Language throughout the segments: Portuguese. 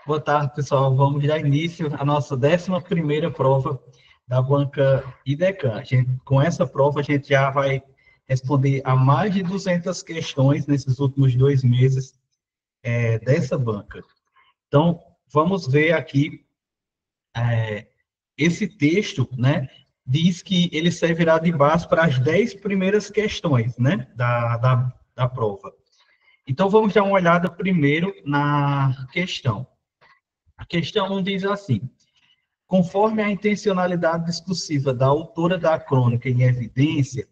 Boa tarde, pessoal. Vamos dar início à nossa 11ª prova da banca IDECAN. Com essa prova, a gente já vai responder a mais de 200 questões nesses últimos 2 meses dessa banca. Então, vamos ver aqui esse texto, né? Diz que ele servirá de base para as 10 primeiras questões, né? Da prova. Então, vamos dar uma olhada primeiro na questão. A questão diz assim: conforme a intencionalidade discursiva da autora da crônica em evidência,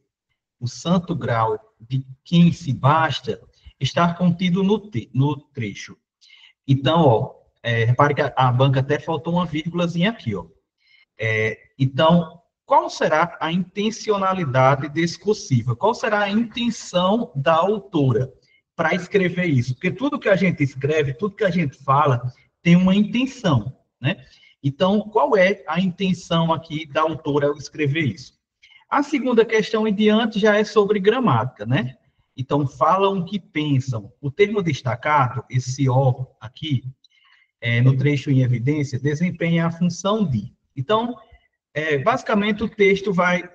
o santo grau de quem se basta está contido no trecho. Então, repare que a banca até faltou uma vírgulazinha aqui, ó. Então, qual será a intencionalidade discursiva? Qual será a intenção da autora para escrever isso? Porque tudo que a gente escreve, tudo que a gente fala, tem uma intenção, né? Então, qual é a intenção aqui da autora ao escrever isso? A segunda questão em diante já é sobre gramática, né? Então, falam o que pensam. O termo destacado, esse O aqui, no trecho em evidência, desempenha a função de. Então, basicamente, o texto vai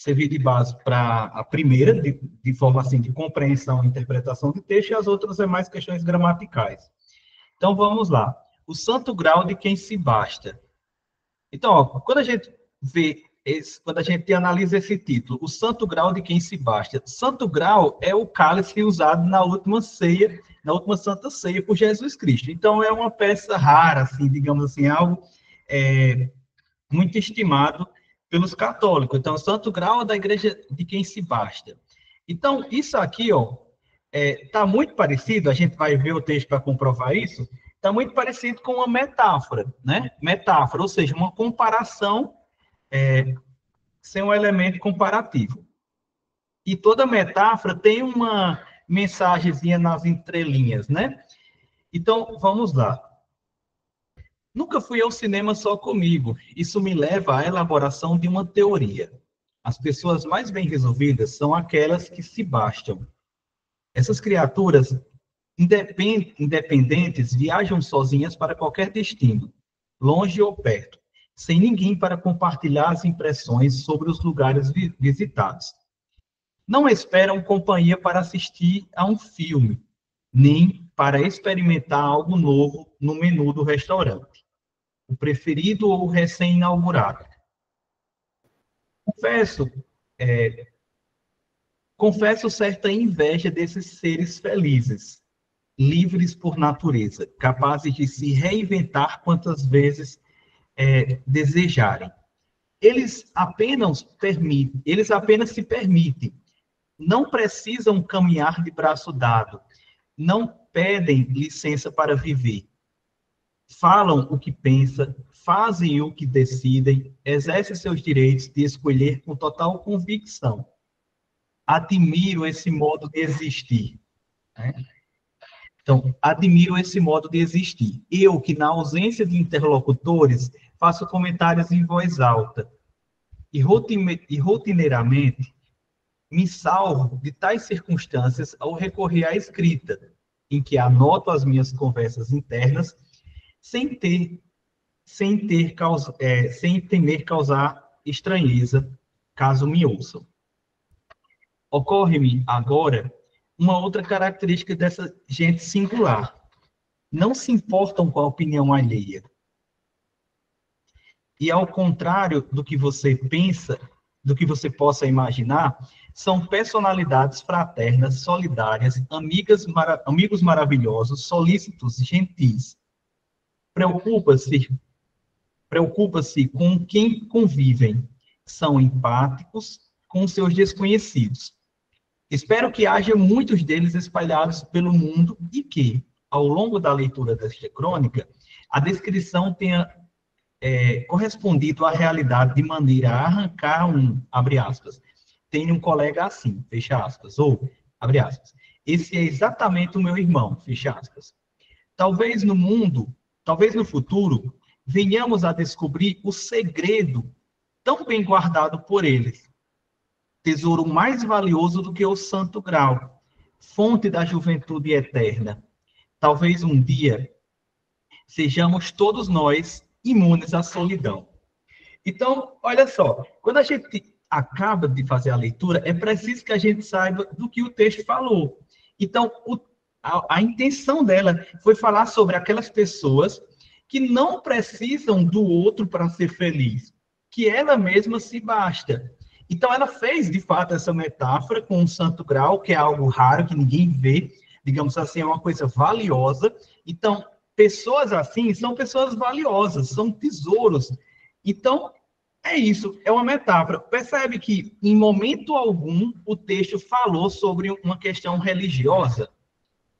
servir de base para a primeira, de forma assim, de compreensão e interpretação de texto, e as outras é mais questões gramaticais. Então, vamos lá. O santo grau de quem se basta. Então, ó, quando a gente quando a gente analisa esse título, o santo grau de quem se basta. Santo grau é o cálice usado na última ceia, na última santa ceia por Jesus Cristo. Então, é uma peça rara, assim, digamos assim, algo muito estimado pelos católicos. Então, o santo grau é da igreja de quem se basta. Então, isso aqui, ó, está muito parecido, a gente vai ver o texto para comprovar isso, está muito parecido com uma metáfora, né? Metáfora, ou seja, uma comparação sem um elemento comparativo. E toda metáfora tem uma mensagenzinha nas entrelinhas, né? Então, vamos lá. Nunca fui ao cinema só comigo. Isso me leva à elaboração de uma teoria. As pessoas mais bem resolvidas são aquelas que se bastam. Essas criaturas independentes viajam sozinhas para qualquer destino, longe ou perto, sem ninguém para compartilhar as impressões sobre os lugares visitados. Não esperam companhia para assistir a um filme, nem para experimentar algo novo no menu do restaurante, o preferido ou o recém-inaugurado. Confesso, confesso certa inveja desses seres felizes, livres por natureza, capazes de se reinventar quantas vezes desejarem. Eles apenas se permitem, não precisam caminhar de braço dado, não pedem licença para viver. Falam o que pensam, fazem o que decidem, exercem seus direitos de escolher com total convicção. Admiro esse modo de existir, né? Então, admiro esse modo de existir. Eu, que na ausência de interlocutores, faço comentários em voz alta e rotineiramente me salvo de tais circunstâncias ao recorrer à escrita, em que anoto as minhas conversas internas sem temer causar estranheza, caso me ouçam. Ocorre-me agora uma outra característica dessa gente singular. Não se importam com a opinião alheia. E ao contrário do que você pensa, do que você possa imaginar, são personalidades fraternas, solidárias, amigos maravilhosos, solícitos, gentis. Preocupa-se com quem convivem. São empáticos com seus desconhecidos. Espero que haja muitos deles espalhados pelo mundo e que, ao longo da leitura desta crônica, a descrição tenha correspondido à realidade de maneira a arrancar abre aspas, tenho um colega assim, fecha aspas, ou, abre aspas, esse é exatamente o meu irmão, fecha aspas. Talvez no futuro, venhamos a descobrir o segredo tão bem guardado por eles, tesouro mais valioso do que o santo grau, fonte da juventude eterna. Talvez um dia sejamos todos nós imunes à solidão. Então, olha só, quando a gente acaba de fazer a leitura, é preciso que a gente saiba do que o texto falou. Então, a intenção dela foi falar sobre aquelas pessoas que não precisam do outro para ser feliz, que ela mesma se basta. Então, ela fez, de fato, essa metáfora com o santo grau, que é algo raro, que ninguém vê, digamos assim, é uma coisa valiosa. Então, pessoas assim são pessoas valiosas, são tesouros. Então, é isso, é uma metáfora. Percebe que, em momento algum, o texto falou sobre uma questão religiosa?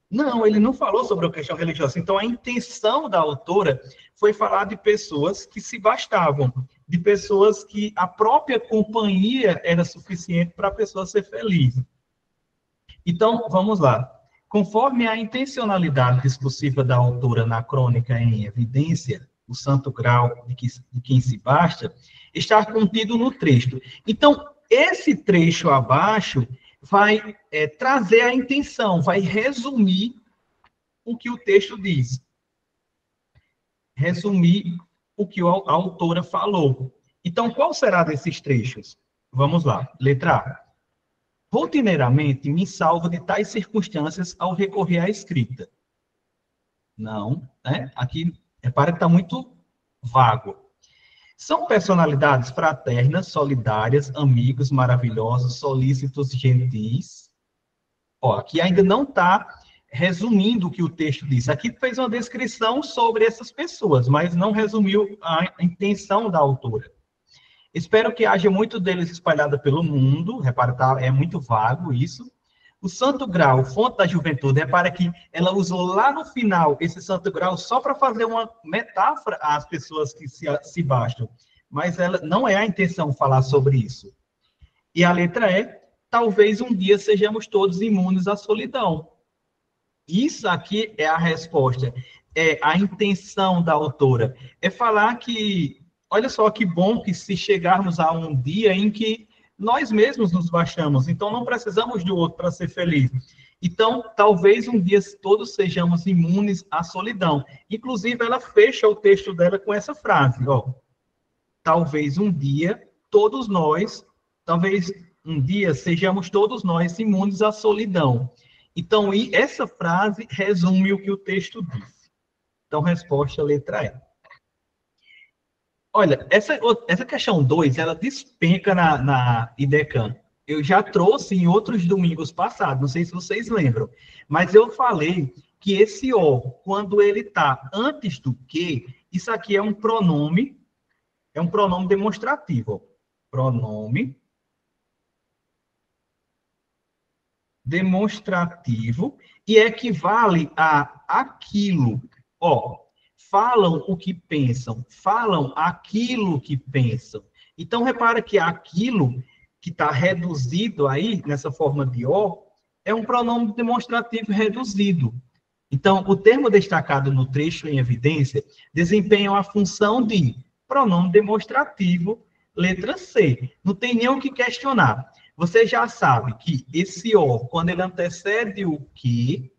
Não, ele não falou sobre a questão religiosa. Então, a intenção da autora foi falar de pessoas que se bastavam, de pessoas que a própria companhia era suficiente para a pessoa ser feliz. Então, vamos lá. Conforme a intencionalidade discursiva da autora na crônica em evidência, o santo grau de quem se basta, está contido no trecho. Então, esse trecho abaixo vai trazer a intenção, vai resumir o que o texto diz. Resumir o que a autora falou. Então, qual será desses trechos? Vamos lá. Letra A. Rotineiramente, me salvo de tais circunstâncias ao recorrer à escrita. Não, né? Aqui, repara que está muito vago. São personalidades fraternas, solidárias, amigos maravilhosos, solícitos, gentis. Ó, aqui ainda não está resumindo o que o texto diz. Aqui fez uma descrição sobre essas pessoas, mas não resumiu a intenção da autora. Espero que haja muito deles espalhado pelo mundo. Repara, tá, é muito vago isso. O santo grau, fonte da juventude, repara que ela usou lá no final esse santo grau só para fazer uma metáfora às pessoas que se bastam. Mas ela não é a intenção falar sobre isso. E a letra E, talvez um dia sejamos todos imunes à solidão. Isso aqui é a resposta. É a intenção da autora. É falar que, olha só que bom que se chegarmos a um dia em que nós mesmos nos bastamos, então não precisamos do outro para ser feliz. Então, talvez um dia todos sejamos imunes à solidão. Inclusive, ela fecha o texto dela com essa frase, ó. Talvez um dia todos nós, talvez um dia sejamos todos nós imunes à solidão. Então, essa frase resume o que o texto diz. Então, resposta letra E. Olha, essa questão 2, ela despenca na IDECAM. Eu já trouxe em outros domingos passados, não sei se vocês lembram, mas eu falei que esse O, quando ele está antes do que, isso aqui é um pronome demonstrativo. Pronome demonstrativo e equivale a aquilo. Ó, falam o que pensam, falam aquilo que pensam. Então, repara que aquilo que está reduzido aí, nessa forma de O, é um pronome demonstrativo reduzido. Então, o termo destacado no trecho em evidência desempenha a função de pronome demonstrativo, letra C. Não tem nem o que questionar. Você já sabe que esse O, quando ele antecede o que,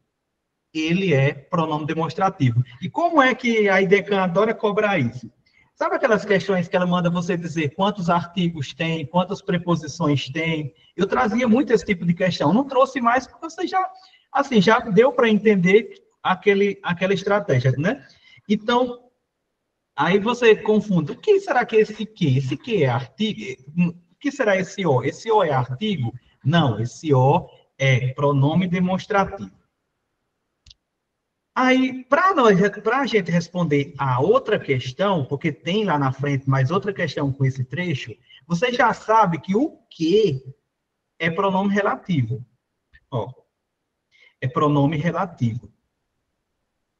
ele é pronome demonstrativo. E como é que a IDECAM adora cobrar isso? Sabe aquelas questões que ela manda você dizer quantos artigos tem, quantas preposições tem? Eu trazia muito esse tipo de questão. Não trouxe mais porque você já deu para entender aquela estratégia, né? Então, aí você confunde. O que será que é esse que? Esse que é artigo? O que será esse O? Esse O é artigo? Não, esse O é pronome demonstrativo. Aí, para a gente responder a outra questão, porque tem lá na frente mais outra questão com esse trecho, você já sabe que o que é pronome relativo. Ó, é pronome relativo.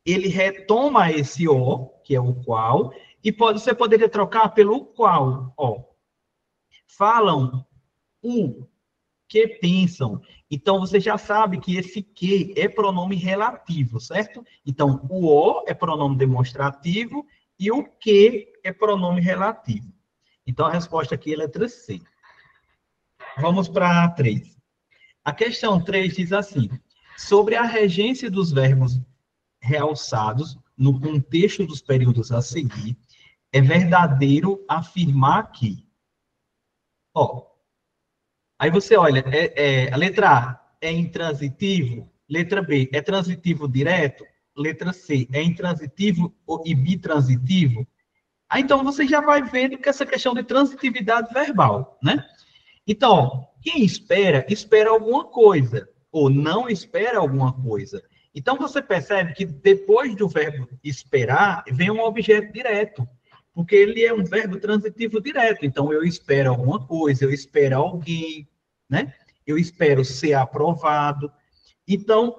Ele retoma esse O, que é o qual, e você poderia trocar pelo qual. Ó, falam o que pensam. Então, você já sabe que esse que é pronome relativo, certo? Então, o O é pronome demonstrativo e o que é pronome relativo. Então, a resposta aqui é letra C. Vamos para a 3. A questão 3 diz assim: sobre a regência dos verbos realçados, no contexto dos períodos a seguir, é verdadeiro afirmar que, ó, aí você olha, a letra A é intransitivo, letra B é transitivo direto, letra C é intransitivo e bitransitivo. Aí, então, você já vai vendo que essa questão de transitividade verbal, né? Então, quem espera, espera alguma coisa, ou não espera alguma coisa. Então, você percebe que depois do verbo esperar, vem um objeto direto, porque ele é um verbo transitivo direto. Então, eu espero alguma coisa, eu espero alguém, né? Eu espero ser aprovado. Então,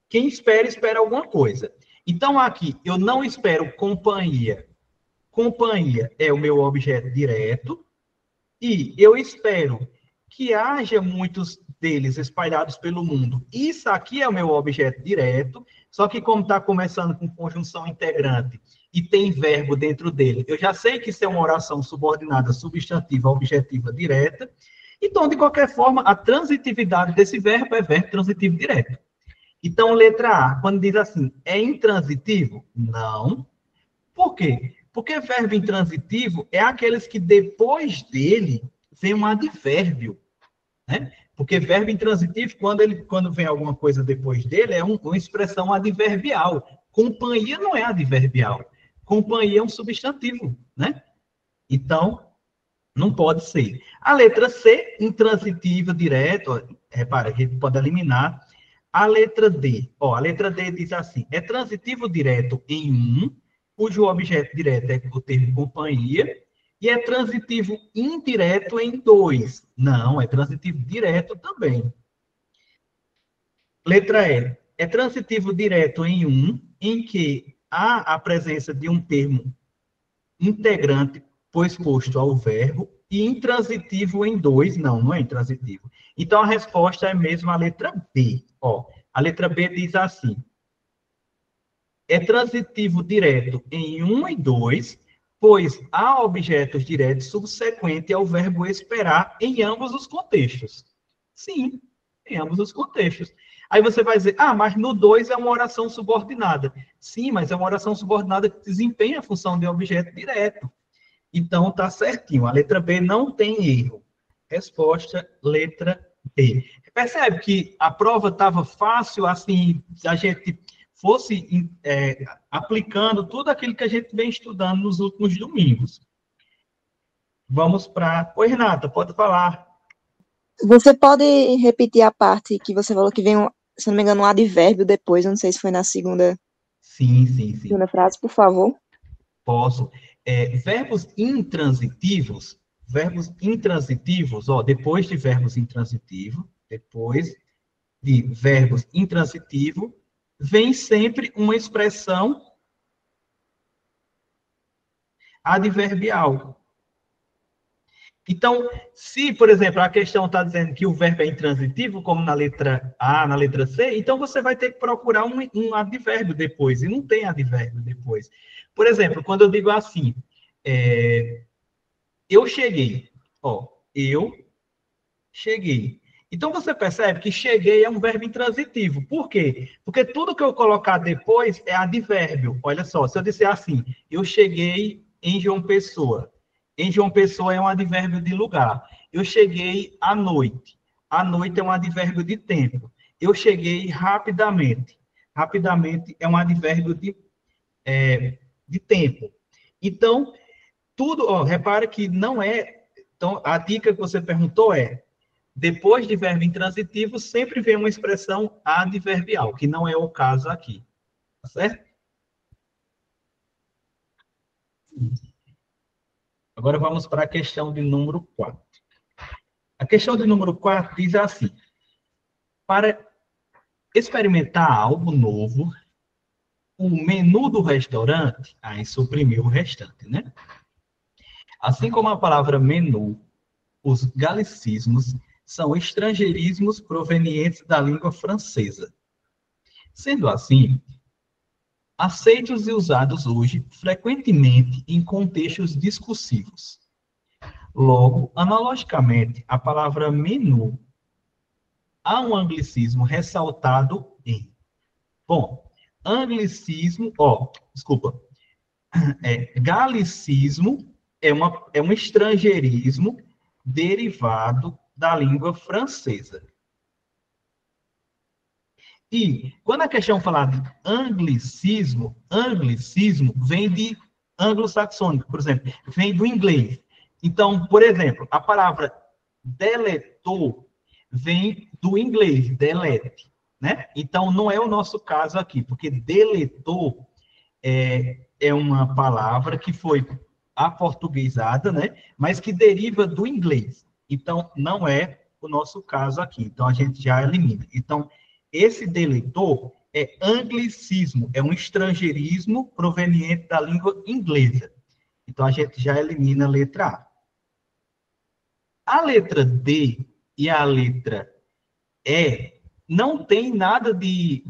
quem espera, espera alguma coisa. Então, aqui, eu não espero companhia. Companhia é o meu objeto direto, e eu espero que haja muitos deles espalhados pelo mundo. Isso aqui é o meu objeto direto, só que como está começando com conjunção integrante e tem verbo dentro dele, eu já sei que isso é uma oração subordinada substantiva objetiva direta, então, de qualquer forma, a transitividade desse verbo é verbo transitivo direto. Então, letra A, quando diz assim, é intransitivo? Não. Por quê? Porque verbo intransitivo é aqueles que depois dele vem um advérbio, né? Porque verbo intransitivo, quando vem alguma coisa depois dele, é uma expressão adverbial. Companhia não é adverbial. Companhia é um substantivo, né? Então, não pode ser. A letra C, intransitiva, direto, ó, repara, a gente pode eliminar. A letra D, ó, a letra D diz assim, é transitivo direto em um, cujo objeto direto é o termo companhia, e é transitivo indireto em dois. Não, é transitivo direto também. Letra E, é transitivo direto em um, em que há a presença de um termo integrante pois posto ao verbo, e intransitivo em dois, não, não é intransitivo. Então, a resposta é mesmo a letra B. Ó, a letra B diz assim, é transitivo direto em um e dois, pois há objetos diretos subsequentes ao verbo esperar em ambos os contextos. Sim, em ambos os contextos. Aí você vai dizer, ah, mas no 2 é uma oração subordinada. Sim, mas é uma oração subordinada que desempenha a função de objeto direto. Então, tá certinho. A letra B não tem erro. Resposta, letra B. Percebe que a prova estava fácil, assim, se a gente fosse aplicando tudo aquilo que a gente vem estudando nos últimos domingos. Vamos para... Oi, Renata, pode falar. Você pode repetir a parte que você falou que vem, se não me engano, um advérbio depois, eu não sei se foi na Sim, sim, sim. segunda frase, por favor. Posso. Verbos intransitivos, ó, depois de verbos intransitivos, depois de verbos intransitivos, vem sempre uma expressão adverbial. Então, se, por exemplo, a questão está dizendo que o verbo é intransitivo, como na letra A, na letra C, então você vai ter que procurar um advérbio depois, e não tem advérbio depois. Por exemplo, quando eu digo assim, eu cheguei, ó, eu cheguei. Então você percebe que cheguei é um verbo intransitivo. Por quê? Porque tudo que eu colocar depois é advérbio. Olha só, se eu disser assim, eu cheguei em João Pessoa. Em João Pessoa é um advérbio de lugar. Eu cheguei à noite. À noite é um advérbio de tempo. Eu cheguei rapidamente. Rapidamente é um advérbio de tempo. Então, tudo, ó, repara que não é. Então, a dica que você perguntou é: depois de verbo intransitivo, sempre vem uma expressão adverbial, que não é o caso aqui. Tá certo? Agora vamos para a questão de número 4. A questão de número 4 diz assim: para experimentar algo novo, o menu do restaurante, aí suprimiu o restante, né? Assim como a palavra menu, os galicismos são estrangeirismos provenientes da língua francesa. Sendo assim, aceitos e usados hoje frequentemente em contextos discursivos. Logo, analogicamente, a palavra menu há um anglicismo ressaltado em. Bom, anglicismo, desculpa, galicismo é um estrangeirismo derivado da língua francesa. E quando a questão falar de anglicismo vem de anglo-saxônico, por exemplo, vem do inglês. Então, por exemplo, a palavra deletou vem do inglês, delete, né? Então, não é o nosso caso aqui, porque deletou é uma palavra que foi aportuguesada, né? Mas que deriva do inglês. Então, não é o nosso caso aqui. Então, a gente já elimina. Então, esse deleitor é anglicismo, é um estrangeirismo proveniente da língua inglesa. Então, a gente já elimina a letra A. A letra D e a letra E não tem nada de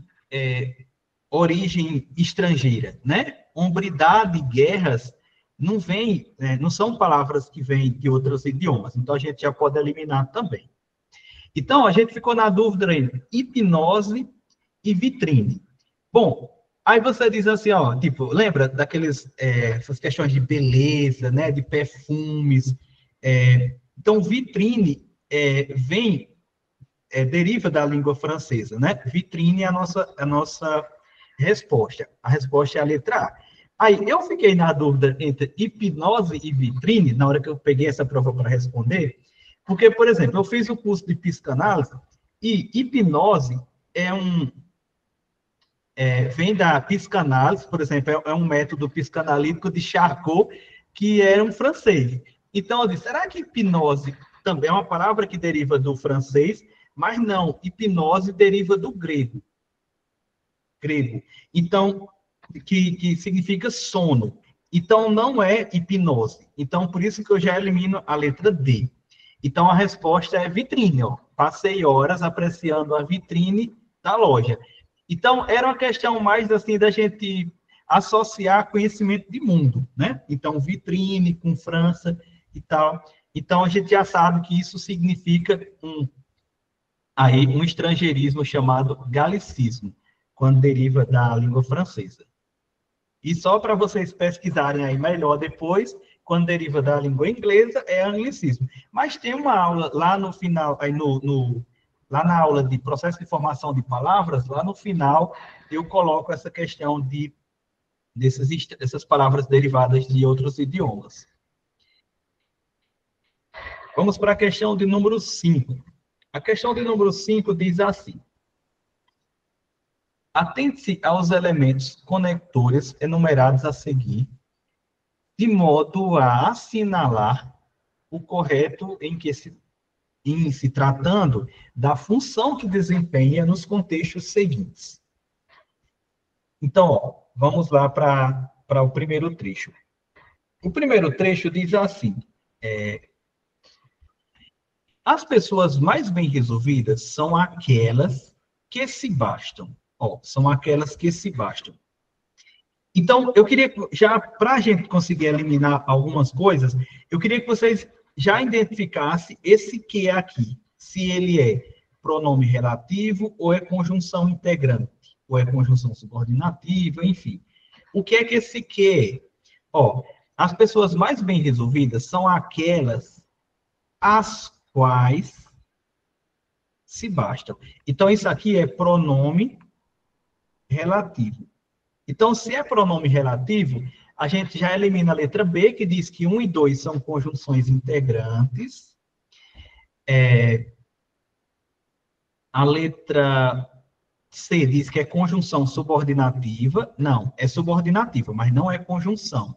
origem estrangeira, né? Hombridade, guerras, não vem, não são palavras que vêm de outros idiomas. Então, a gente já pode eliminar também. Então, a gente ficou na dúvida entre hipnose e vitrine. Bom, aí você diz assim, ó, tipo, lembra essas questões de beleza, né, de perfumes. Então, vitrine deriva da língua francesa, né? Vitrine é a nossa resposta. A resposta é a letra A. Aí, eu fiquei na dúvida entre hipnose e vitrine, na hora que eu peguei essa prova para responder, porque, por exemplo, eu fiz o curso de psicanálise e hipnose vem da psicanálise, por exemplo, é um método psicanalítico de Charcot, que era um francês. Então, eu disse, será que hipnose também é uma palavra que deriva do francês? Mas não, hipnose deriva do grego. Então, que significa sono. Então, não é hipnose. Então, por isso que eu já elimino a letra D. Então, a resposta é vitrine. Ó. Passei horas apreciando a vitrine da loja. Então, era uma questão mais assim da gente associar conhecimento de mundo, né? Então, vitrine com França e tal. Então, a gente já sabe que isso significa um estrangeirismo chamado galicismo, quando deriva da língua francesa. E só para vocês pesquisarem aí melhor depois, quando deriva da língua inglesa, é anglicismo. Mas tem uma aula lá no final, aí lá na aula de processo de formação de palavras, lá no final, eu coloco essa questão dessas palavras derivadas de outros idiomas. Vamos para a questão de número 5. A questão de número 5 diz assim: atente-se aos elementos conectores enumerados a seguir, de modo a assinalar o correto em se tratando da função que desempenha nos contextos seguintes. Então, vamos lá para o primeiro trecho. O primeiro trecho diz assim: as pessoas mais bem resolvidas são aquelas que se bastam. São aquelas que se bastam. Então, eu queria, já para a gente conseguir eliminar algumas coisas, eu queria que vocês já identificassem esse que é aqui. Se ele é pronome relativo ou é conjunção integrante, ou é conjunção subordinativa, enfim. O que é que esse que é? As pessoas mais bem resolvidas são aquelas as quais se bastam. Então, isso aqui é pronome relativo. Então, se é pronome relativo, a gente já elimina a letra B, que diz que 1 e 2 são conjunções integrantes. A letra C diz que é conjunção subordinativa. Não, é subordinativa, mas não é conjunção.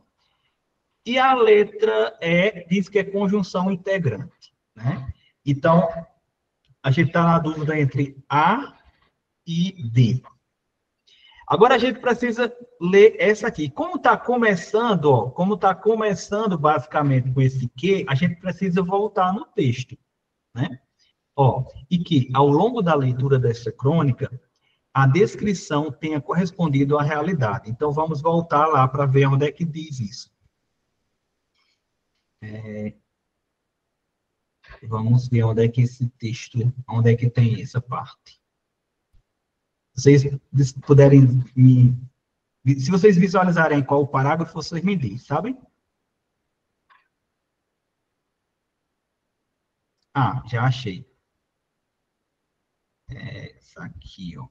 E a letra E diz que é conjunção integrante, né? Então, a gente está na dúvida entre A e D. Agora a gente precisa ler essa aqui. Como está começando, basicamente com esse que, a gente precisa voltar no texto, né? E que, ao longo da leitura dessa crônica, a descrição tenha correspondido à realidade. Então, vamos voltar lá para ver onde é que diz isso. Vamos ver onde é que esse texto, onde é que tem essa parte. Vocês puderem se vocês visualizarem qual o parágrafo, vocês me dizem, sabem? Ah, já achei. Essa aqui, ó.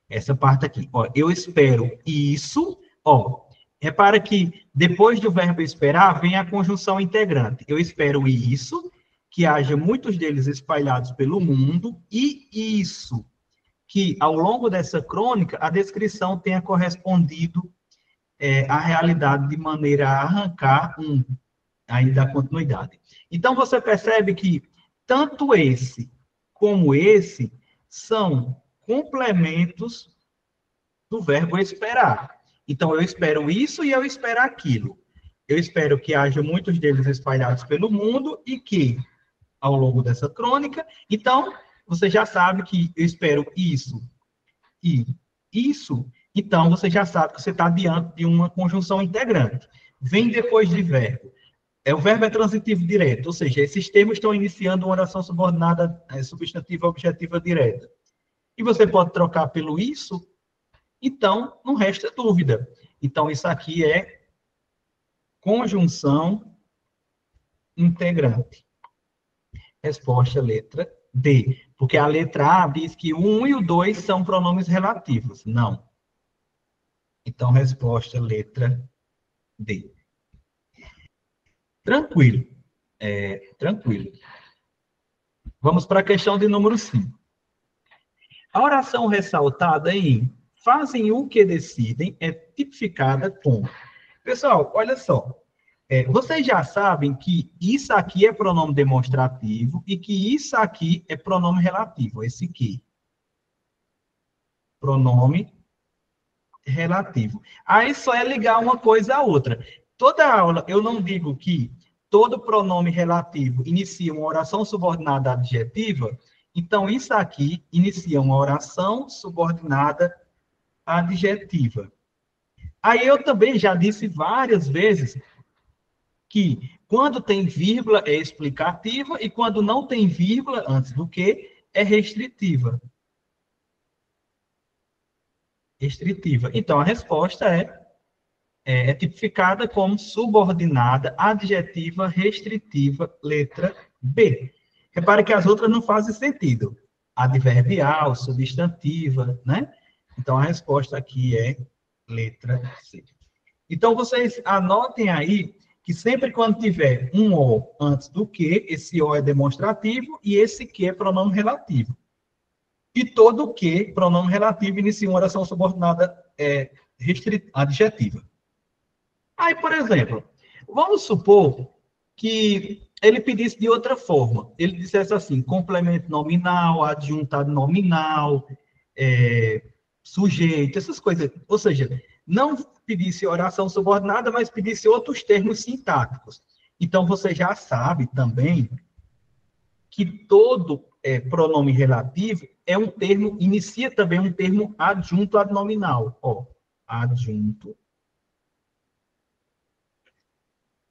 Essa parte aqui. Ó, eu espero isso. Ó, repara que depois do verbo esperar, vem a conjunção integrante. Eu espero isso, que haja muitos deles espalhados pelo mundo, e isso, que ao longo dessa crônica, a descrição tenha correspondido à realidade de maneira a arrancar aí da continuidade. Então, você percebe que tanto esse como esse são complementos do verbo esperar. Então, eu espero isso e eu espero aquilo. Eu espero que haja muitos deles espalhados pelo mundo e que, ao longo dessa crônica, então, você já sabe que eu espero isso e isso, então você já sabe que você está diante de uma conjunção integrante. Vem depois de verbo. O verbo é transitivo direto, ou seja, esses termos estão iniciando uma oração subordinada substantiva objetiva direta. E você pode trocar pelo isso, então não resta dúvida. Então, isso aqui é conjunção integrante. Resposta, letra D. Porque a letra A diz que o 1 e o 2 são pronomes relativos. Não. Então, resposta, letra D. Tranquilo. Tranquilo. Vamos para a questão de número 5. A oração ressaltada em fazem o que decidem é tipificada com... Pessoal, olha só. Vocês já sabem que isso aqui é pronome demonstrativo e que isso aqui é pronome relativo. Esse aqui. Pronome relativo. Aí só é ligar uma coisa à outra. Toda aula eu não digo que todo pronome relativo inicia uma oração subordinada adjetiva, então isso aqui inicia uma oração subordinada adjetiva. Aí eu também já disse várias vezes que quando tem vírgula é explicativa e quando não tem vírgula antes do que é restritiva. Restritiva. Então a resposta é tipificada como subordinada adjetiva restritiva, letra B. Repare que as outras não fazem sentido. Adverbial, substantiva, né? Então, a resposta aqui é letra C. Então, vocês anotem aí que sempre quando tiver um O antes do que, esse O é demonstrativo e esse que é pronome relativo. E todo que, pronome relativo, inicia uma oração subordinada adjetiva. Aí, por exemplo, vamos supor que ele pedisse de outra forma. Ele dissesse assim, complemento nominal, adjuntado nominal, sujeito, essas coisas. Ou seja, não pedisse oração subordinada, mas pedisse outros termos sintáticos. Então, você já sabe também que todo pronome relativo é um termo, inicia também um termo adjunto ad nominal. Ó, adjunto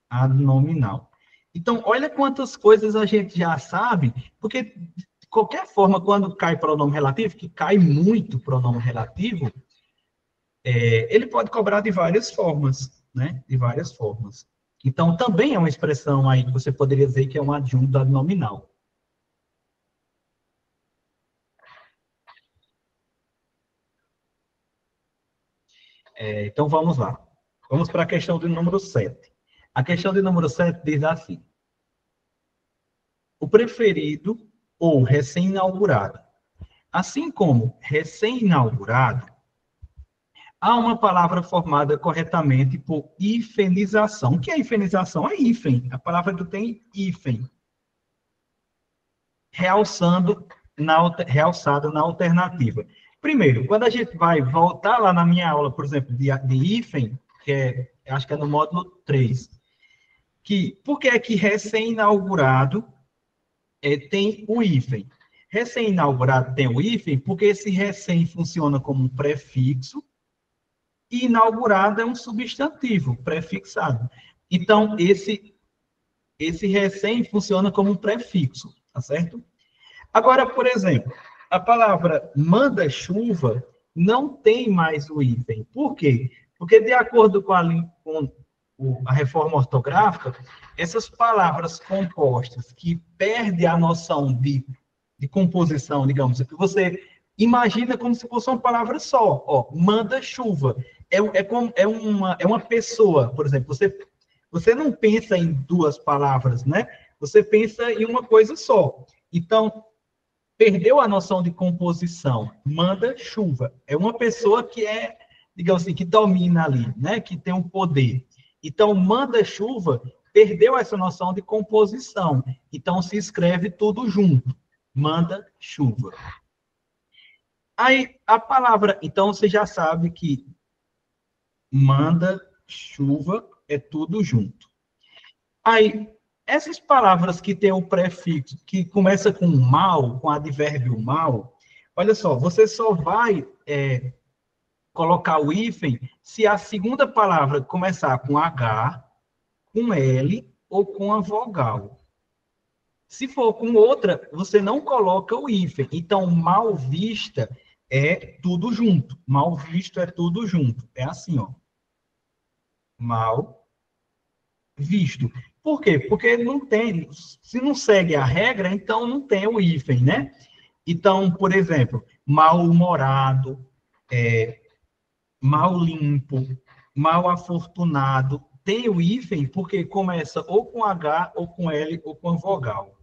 ad nominal. Então, olha quantas coisas a gente já sabe, porque, de qualquer forma, quando cai pronome relativo, que cai muito pronome relativo, ele pode cobrar de várias formas, né? De várias formas. Então, também é uma expressão aí que você poderia dizer que é um adjunto ad nominal. Então, vamos lá. Vamos para a questão do número 7. A questão de número 7 diz assim: o preferido ou recém-inaugurado. Assim como recém-inaugurado, há uma palavra formada corretamente por hifenização. O que é hifenização? É hífen. A palavra que tem hífen. Realçada na alternativa. Primeiro, quando a gente vai voltar lá na minha aula, por exemplo, de hífen, que acho que é no módulo 3, por que é que recém-inaugurado tem o hífen? Recém-inaugurado tem o hífen porque esse recém funciona como um prefixo e inaugurado é um substantivo prefixado. Então, esse recém funciona como um prefixo, tá certo? Agora, por exemplo, A palavra manda-chuva não tem mais o hífen. Por quê? Porque, de acordo com a reforma ortográfica, essas palavras compostas que perdem a noção de composição, digamos, que você imagina como se fosse uma palavra só. Ó, manda-chuva. É uma pessoa, por exemplo. Você não pensa em duas palavras, né? Você pensa em uma coisa só. Então, perdeu a noção de composição. Manda chuva. É uma pessoa que digamos assim, que domina ali, né? Que tem um poder. Então, manda chuva perdeu essa noção de composição. Então, se escreve tudo junto. Manda chuva. Aí, a palavra, então, você já sabe que manda chuva é tudo junto. Aí, essas palavras que têm o prefixo, que começa com mal, com advérbio mal, olha só, você só vai colocar o hífen se a segunda palavra começar com H, com L ou com a vogal. Se for com outra, você não coloca o hífen. Então, mal vista é tudo junto. Mal visto é tudo junto. É assim, ó. Mal visto. Por quê? Porque não tem, se não segue a regra, então não tem o hífen, né? Então, por exemplo, mal-humorado, mal limpo, mal afortunado, tem o hífen porque começa ou com H, ou com L, ou com a vogal.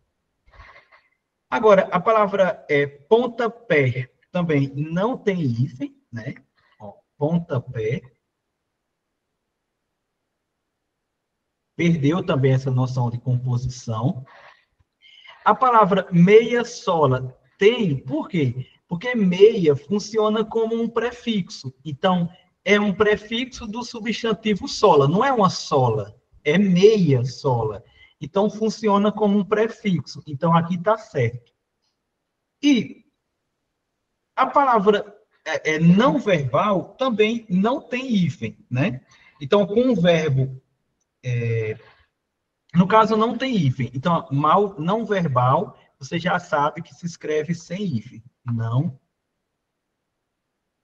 Agora, a palavra pontapé também não tem hífen, né? Ó, pontapé. Perdeu também essa noção de composição. A palavra meia sola tem, por quê? Porque meia funciona como um prefixo. Então, é um prefixo do substantivo sola, não é uma sola, é meia sola. Então, funciona como um prefixo. Então, aqui está certo. E a palavra não verbal também não tem hífen, né? Então, com o verbo no caso, não tem hífen. Então, mal não verbal, você já sabe que se escreve sem hífen. Não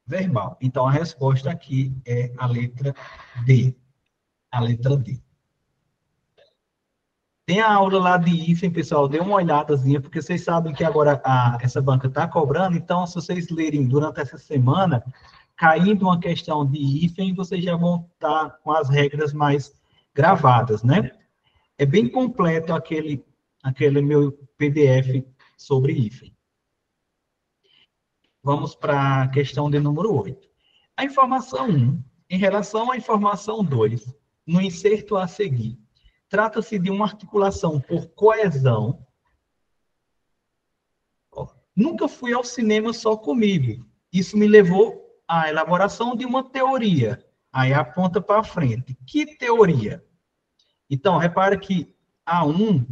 verbal. Então, a resposta aqui é a letra D. A letra D. Tem a aula lá de hífen, pessoal, dê uma olhadazinha, porque vocês sabem que agora essa banca está cobrando, então, se vocês lerem durante essa semana, caindo uma questão de hífen, vocês já vão estar com as regras mais gravadas, né? É bem completo aquele meu PDF sobre hífen. Vamos para a questão de número 8. A informação 1, em relação à informação 2, no inserto a seguir, trata-se de uma articulação por coesão. Nunca fui ao cinema só comigo. Isso me levou à elaboração de uma teoria. Aí aponta para frente. Que teoria? Então, repara que A1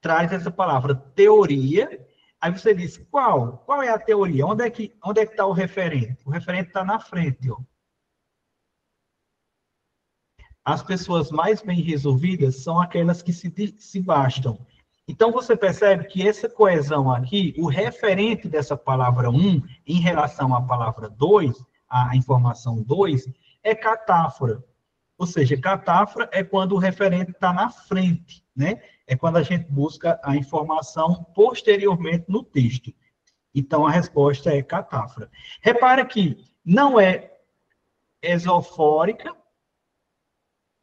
traz essa palavra teoria. Aí você diz, qual? Qual é a teoria? Onde é que está o referente? O referente está na frente, ó. As pessoas mais bem resolvidas são aquelas que se bastam. Então, você percebe que essa coesão aqui, o referente dessa palavra 1 em relação à palavra 2, a informação 2, é catáfora. Ou seja, catáfora é quando o referente está na frente, né? É quando a gente busca a informação posteriormente no texto. Então, a resposta é catáfora. Repara que não é exofórica,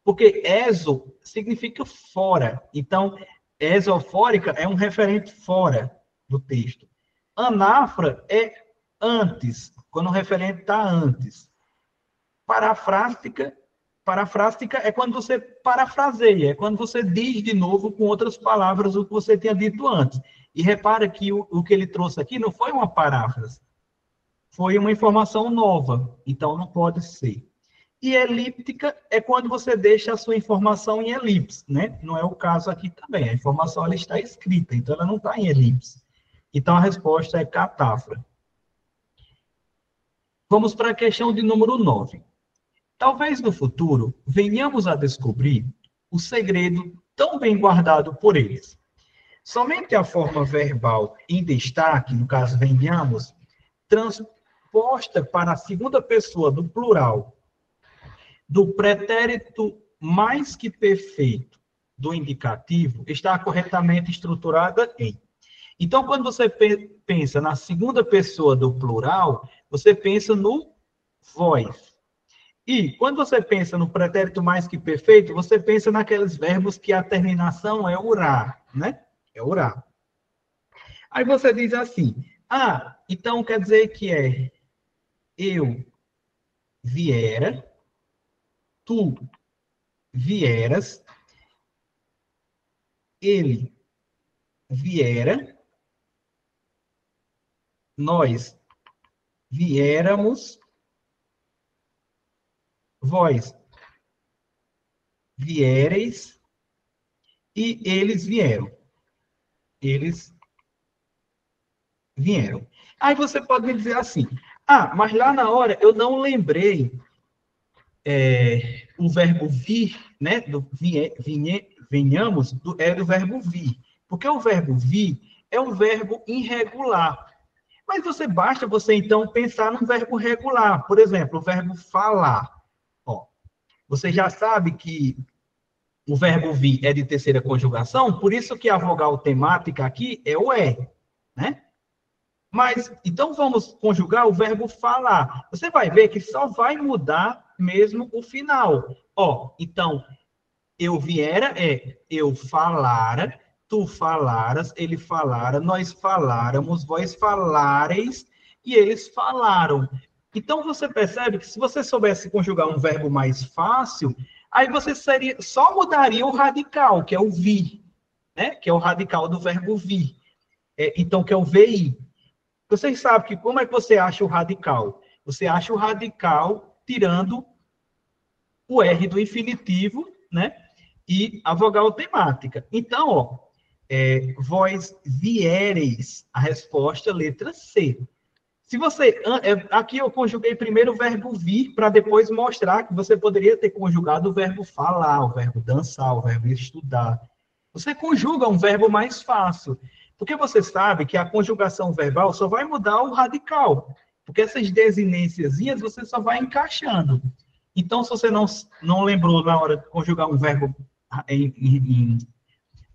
porque exo significa fora. Então, exofórica é um referente fora do texto. Anáfora é antes, quando o referente está antes. Parafrástica é quando você parafraseia, é quando você diz de novo com outras palavras o que você tinha dito antes. E repara que o que ele trouxe aqui não foi uma paráfrase, foi uma informação nova, então não pode ser. E elíptica é quando você deixa a sua informação em elipse, né? Não é o caso aqui também. A informação ela está escrita, então ela não está em elipse. Então a resposta é catáfora. Vamos para a questão de número 9. Talvez no futuro venhamos a descobrir o segredo tão bem guardado por eles. Somente a forma verbal em destaque, no caso, venhamos, transposta para a segunda pessoa do plural, do pretérito mais que perfeito do indicativo, está corretamente estruturada em. Então, quando você pensa na segunda pessoa do plural, você pensa no vós. E quando você pensa no pretérito mais que perfeito, você pensa naqueles verbos que a terminação é urá, né? É urá. Aí você diz assim: ah, então quer dizer que é eu viera, tu vieras, ele viera, nós viéramos, vós viereis e eles vieram. Eles vieram. Aí você pode me dizer assim: ah, mas lá na hora eu não lembrei o verbo vir, né? Do venhamos, é do verbo vir. Porque o verbo vir é um verbo irregular. Mas basta você então pensar num verbo regular. Por exemplo, o verbo falar. Ó, você já sabe que o verbo vir é de terceira conjugação, por isso que a vogal temática aqui é o R, né? Mas, então, vamos conjugar o verbo falar. Você vai ver que só vai mudar mesmo o final. Ó, então, eu viera é eu falara, tu falaras, ele falara, nós faláramos, vós falareis e eles falaram. Então, você percebe que se você soubesse conjugar um verbo mais fácil, aí você só mudaria o radical, que é o vir, né? Que é o radical do verbo vir. Então, que é o VI. Vocês sabem que como é que você acha o radical? Você acha o radical tirando o R do infinitivo, né? E a vogal temática. Então, ó, vós viereis, a resposta, letra C. Se você. Aqui eu conjuguei primeiro o verbo vir, para depois mostrar que você poderia ter conjugado o verbo falar, o verbo dançar, o verbo estudar. Você conjuga um verbo mais fácil. Porque você sabe que a conjugação verbal só vai mudar o radical. Porque essas desinênciazinhas você só vai encaixando. Então, se você não lembrou na hora de conjugar um verbo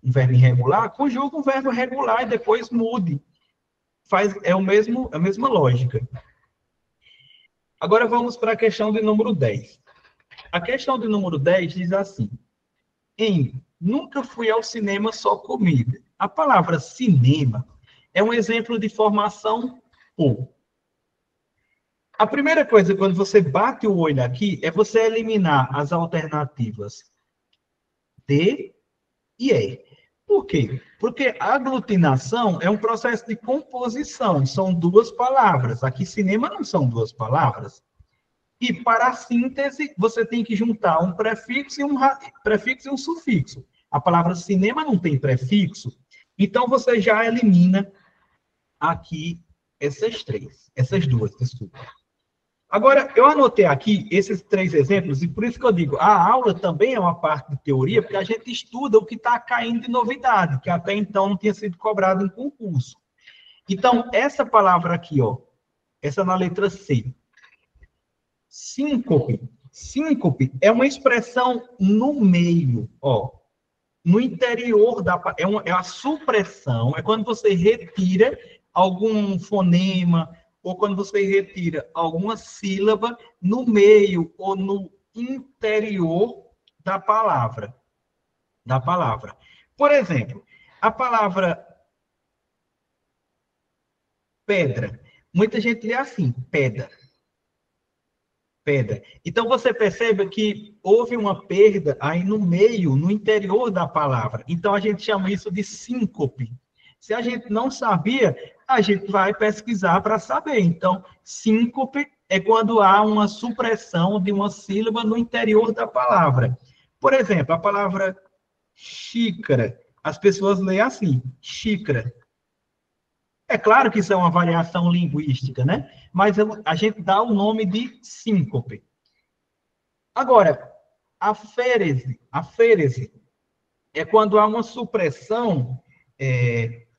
um verbo irregular, conjuga um verbo regular e depois mude. A mesma lógica. Agora vamos para a questão de número 10. A questão de número 10 diz assim: nunca fui ao cinema só comida. A palavra cinema é um exemplo de formação por. A primeira coisa, quando você bate o olho aqui, é você eliminar as alternativas de e é. Por quê? Porque a aglutinação é um processo de composição, são duas palavras. Aqui, cinema não são duas palavras. E para a síntese, você tem que juntar um prefixo e um sufixo. A palavra cinema não tem prefixo, então você já elimina aqui essas duas, desculpa. Agora, eu anotei aqui esses 3 exemplos, e por isso que eu digo, a aula também é uma parte de teoria, porque a gente estuda o que está caindo de novidade, que até então não tinha sido cobrado em concurso. Então, essa palavra aqui, ó, essa na letra C, síncope. Síncope é uma expressão no meio, ó, no interior é a supressão, é quando você retira algum fonema, ou quando você retira alguma sílaba no meio ou no interior da palavra. Por exemplo, a palavra pedra. Muita gente lê assim, pedra. Pedra. Então, você percebe que houve uma perda aí no meio, no interior da palavra. Então, a gente chama isso de síncope. Se a gente não sabia, a gente vai pesquisar para saber. Então, síncope é quando há uma supressão de uma sílaba no interior da palavra. Por exemplo, a palavra xícara. As pessoas leem assim, xícara. É claro que isso é uma variação linguística, né? Mas a gente dá o nome de síncope. Agora, a férese é quando há uma supressão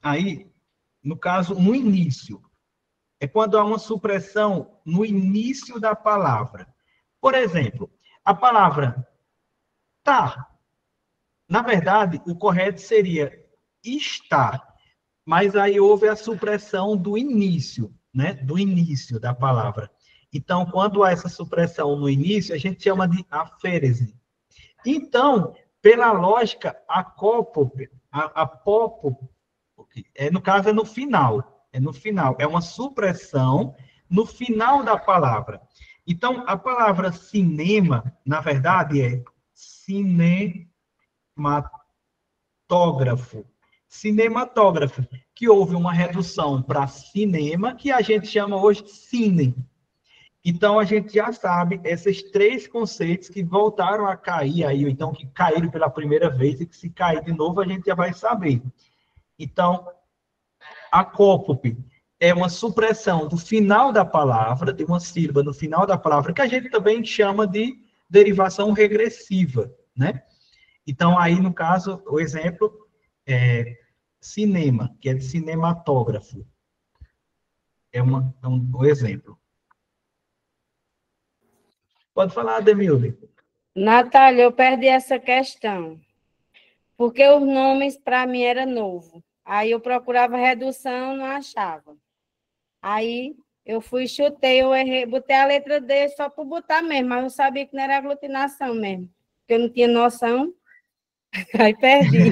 Aí, no caso, no início. É quando há uma supressão no início da palavra. Por exemplo, a palavra tá. Na verdade, o correto seria estar, mas aí houve a supressão do início, né? Do início da palavra. Então, quando há essa supressão no início, a gente chama de aférese. Então, pela lógica, apócope, no caso, é no final. É no final. É uma supressão no final da palavra. Então, a palavra cinema, na verdade, é cinematógrafo. Cinematógrafo, que houve uma redução para cinema, que a gente chama hoje de cine. Então, a gente já sabe esses três conceitos que voltaram a cair aí, ou então que caíram pela primeira vez, e que se cair de novo, a gente já vai saber. Então, acópope é uma supressão do final da palavra, de uma sílaba no final da palavra, que a gente também chama de derivação regressiva, né? Então, aí, no caso, o exemplo é cinema, que é de cinematógrafo. Um exemplo. Pode falar, Demilde. Natália, eu perdi essa questão, porque os nomes para mim era novo. Aí eu procurava redução, não achava. Aí eu fui, chutei, eu errei, botei a letra D só por botar mesmo, mas eu sabia que não era aglutinação mesmo, porque eu não tinha noção, aí perdi.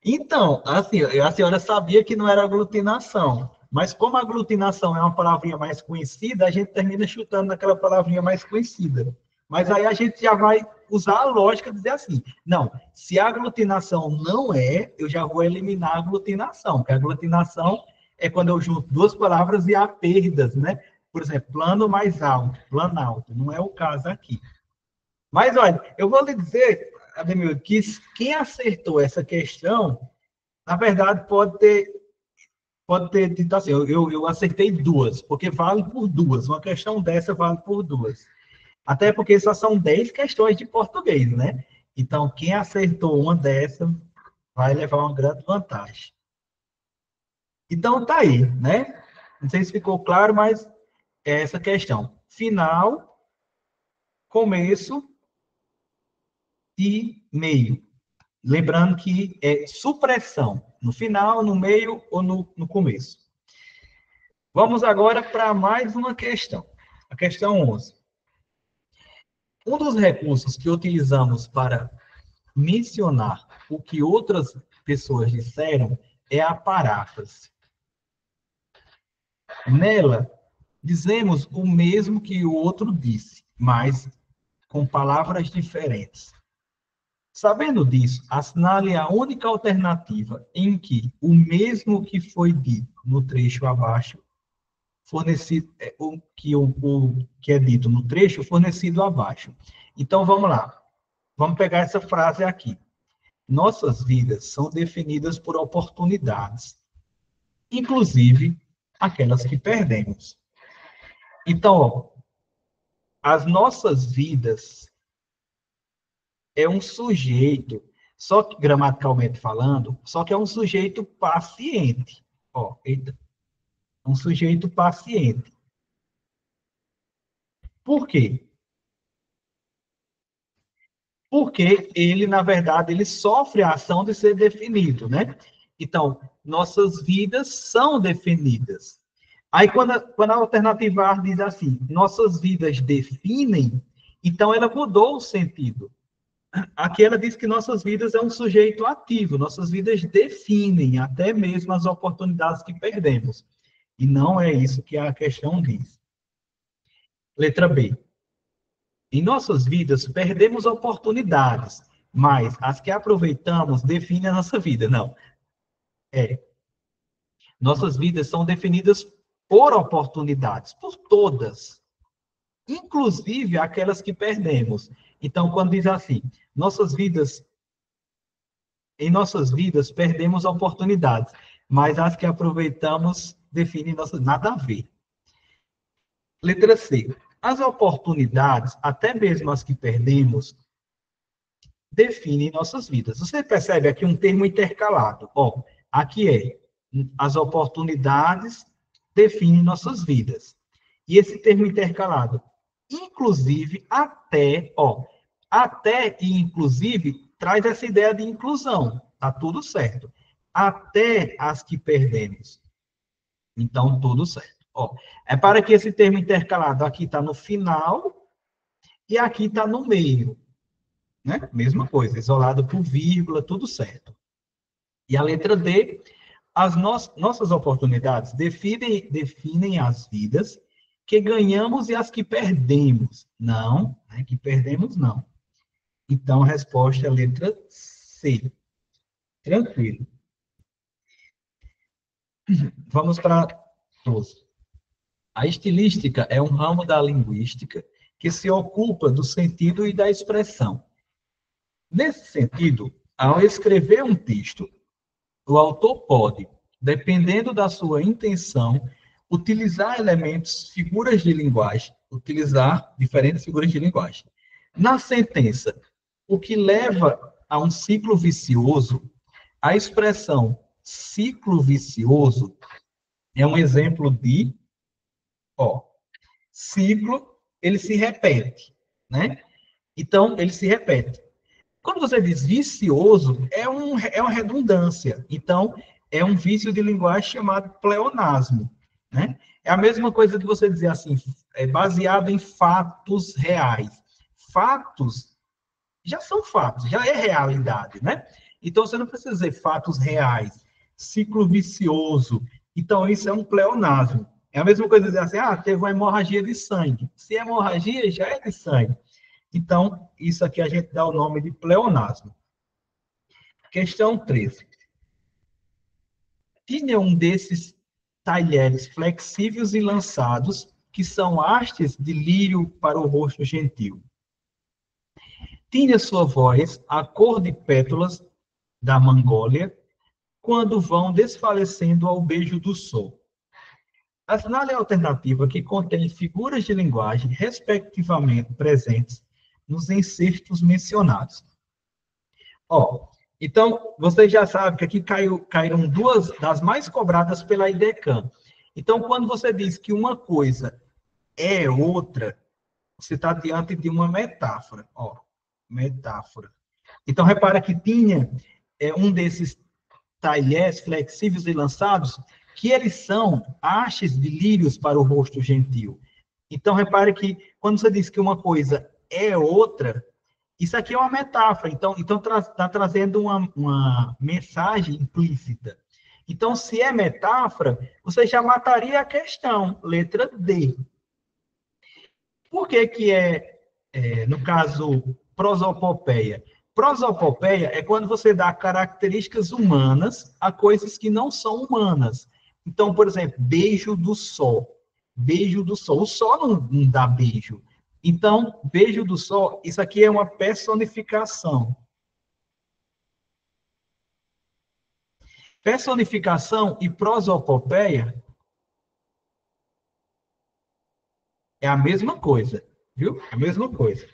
Então, assim, a senhora sabia que não era aglutinação, mas como a aglutinação é uma palavrinha mais conhecida, a gente termina chutando naquela palavrinha mais conhecida. Mas aí a gente já vai usar a lógica de dizer assim, não, se a aglutinação não é, eu já vou eliminar a aglutinação, porque a aglutinação é quando eu junto duas palavras e há perdas, né? Por exemplo, plano mais alto, planalto, não é o caso aqui. Mas, olha, eu vou lhe dizer, Ademir, que quem acertou essa questão, na verdade, pode ter dito assim, eu acertei duas, porque vale por duas. Uma questão dessa vale por duas. Até porque só são 10 questões de português, né? Então, quem acertou uma dessa vai levar uma grande vantagem. Então, tá aí, né? Não sei se ficou claro, mas é essa questão. Final, começo e meio. Lembrando que é supressão, no final, no meio ou no começo. Vamos agora para mais uma questão. A questão 11. Um dos recursos que utilizamos para mencionar o que outras pessoas disseram é a paráfrase. Nela, dizemos o mesmo que o outro disse, mas com palavras diferentes. Sabendo disso, assinale a única alternativa em que o mesmo que foi dito no trecho abaixo, fornecido, o que é dito no trecho, fornecido abaixo. Então, vamos lá. Vamos pegar essa frase aqui. Nossas vidas são definidas por oportunidades, inclusive aquelas que perdemos. Então, ó, as nossas vidas é um sujeito, só que gramaticalmente falando, só que é um sujeito paciente. Ó, um sujeito paciente. Por quê? Porque ele, na verdade, ele sofre a ação de ser definido, né? Então, nossas vidas são definidas. Aí, quando a alternativa A diz assim, nossas vidas definem, então ela mudou o sentido. Aqui ela diz que nossas vidas é um sujeito ativo, nossas vidas definem até mesmo as oportunidades que perdemos. E não é isso que a questão diz. Letra B. Em nossas vidas perdemos oportunidades, mas as que aproveitamos definem a nossa vida. Não. Nossas vidas são definidas por oportunidades, por todas, inclusive aquelas que perdemos. Então, quando diz assim, em nossas vidas perdemos oportunidades, mas as que aproveitamos definem nossas, nada a ver. Letra C. As oportunidades, até mesmo as que perdemos, definem nossas vidas. Você percebe aqui um termo intercalado. Ó, aqui é as oportunidades definem nossas vidas. E esse termo intercalado, inclusive, até, ó, até e inclusive, traz essa ideia de inclusão. Tá tudo certo. Até as que perdemos. Então, tudo certo. Ó, é para que esse termo intercalado aqui está no final e aqui está no meio. Né? Mesma coisa, isolado por vírgula, tudo certo. E a letra D, as nossas oportunidades definem as vidas que ganhamos e as que perdemos. Não, né? Que perdemos não. Então, a resposta é a letra C. Tranquilo. Vamos para 12. A estilística é um ramo da linguística que se ocupa do sentido e da expressão. Nesse sentido, ao escrever um texto, o autor pode, dependendo da sua intenção, utilizar utilizar diferentes figuras de linguagem. Na sentença, o que leva a um ciclo vicioso, a expressão ciclo vicioso é um exemplo de, ó, ciclo, ele se repete, né? Então, ele se repete. Quando você diz vicioso, é uma redundância. Então, é um vício de linguagem chamado pleonasmo, né? É a mesma coisa de você dizer assim, é baseado em fatos reais. Fatos já são fatos, já é realidade, né? Então, você não precisa dizer fatos reais, ciclo vicioso. Então, isso é um pleonasmo. É a mesma coisa de dizer assim, ah, teve uma hemorragia de sangue. Se é hemorragia, já é de sangue. Então, isso aqui a gente dá o nome de pleonasmo. Questão 13. Tinha um desses talheres flexíveis e lançados, que são hastes de lírio para o rosto gentil. Tinha sua voz a cor de pétalas da Mangólia, quando vão desfalecendo ao beijo do sol. Assinale a alternativa que contém figuras de linguagem, respectivamente presentes nos excertos mencionados. Ó, então, vocês já sabem que aqui caíram duas das mais cobradas pela IDECAM. Então, quando você diz que uma coisa é outra, você está diante de uma metáfora. Ó, metáfora. Então, repara que tinha um desses talheres flexíveis e lançados, que eles são hastes de lírios para o rosto gentil. Então, repare que quando você diz que uma coisa é outra, isso aqui é uma metáfora. Então está trazendo uma mensagem implícita. Então, se é metáfora, você já mataria a questão, letra D. Por que no caso, prosopopeia? Prosopopeia é quando você dá características humanas a coisas que não são humanas. Então, por exemplo, beijo do sol. Beijo do sol. O sol não dá beijo. Então, beijo do sol, isso aqui é uma personificação. Personificação e prosopopeia é a mesma coisa, viu? É a mesma coisa.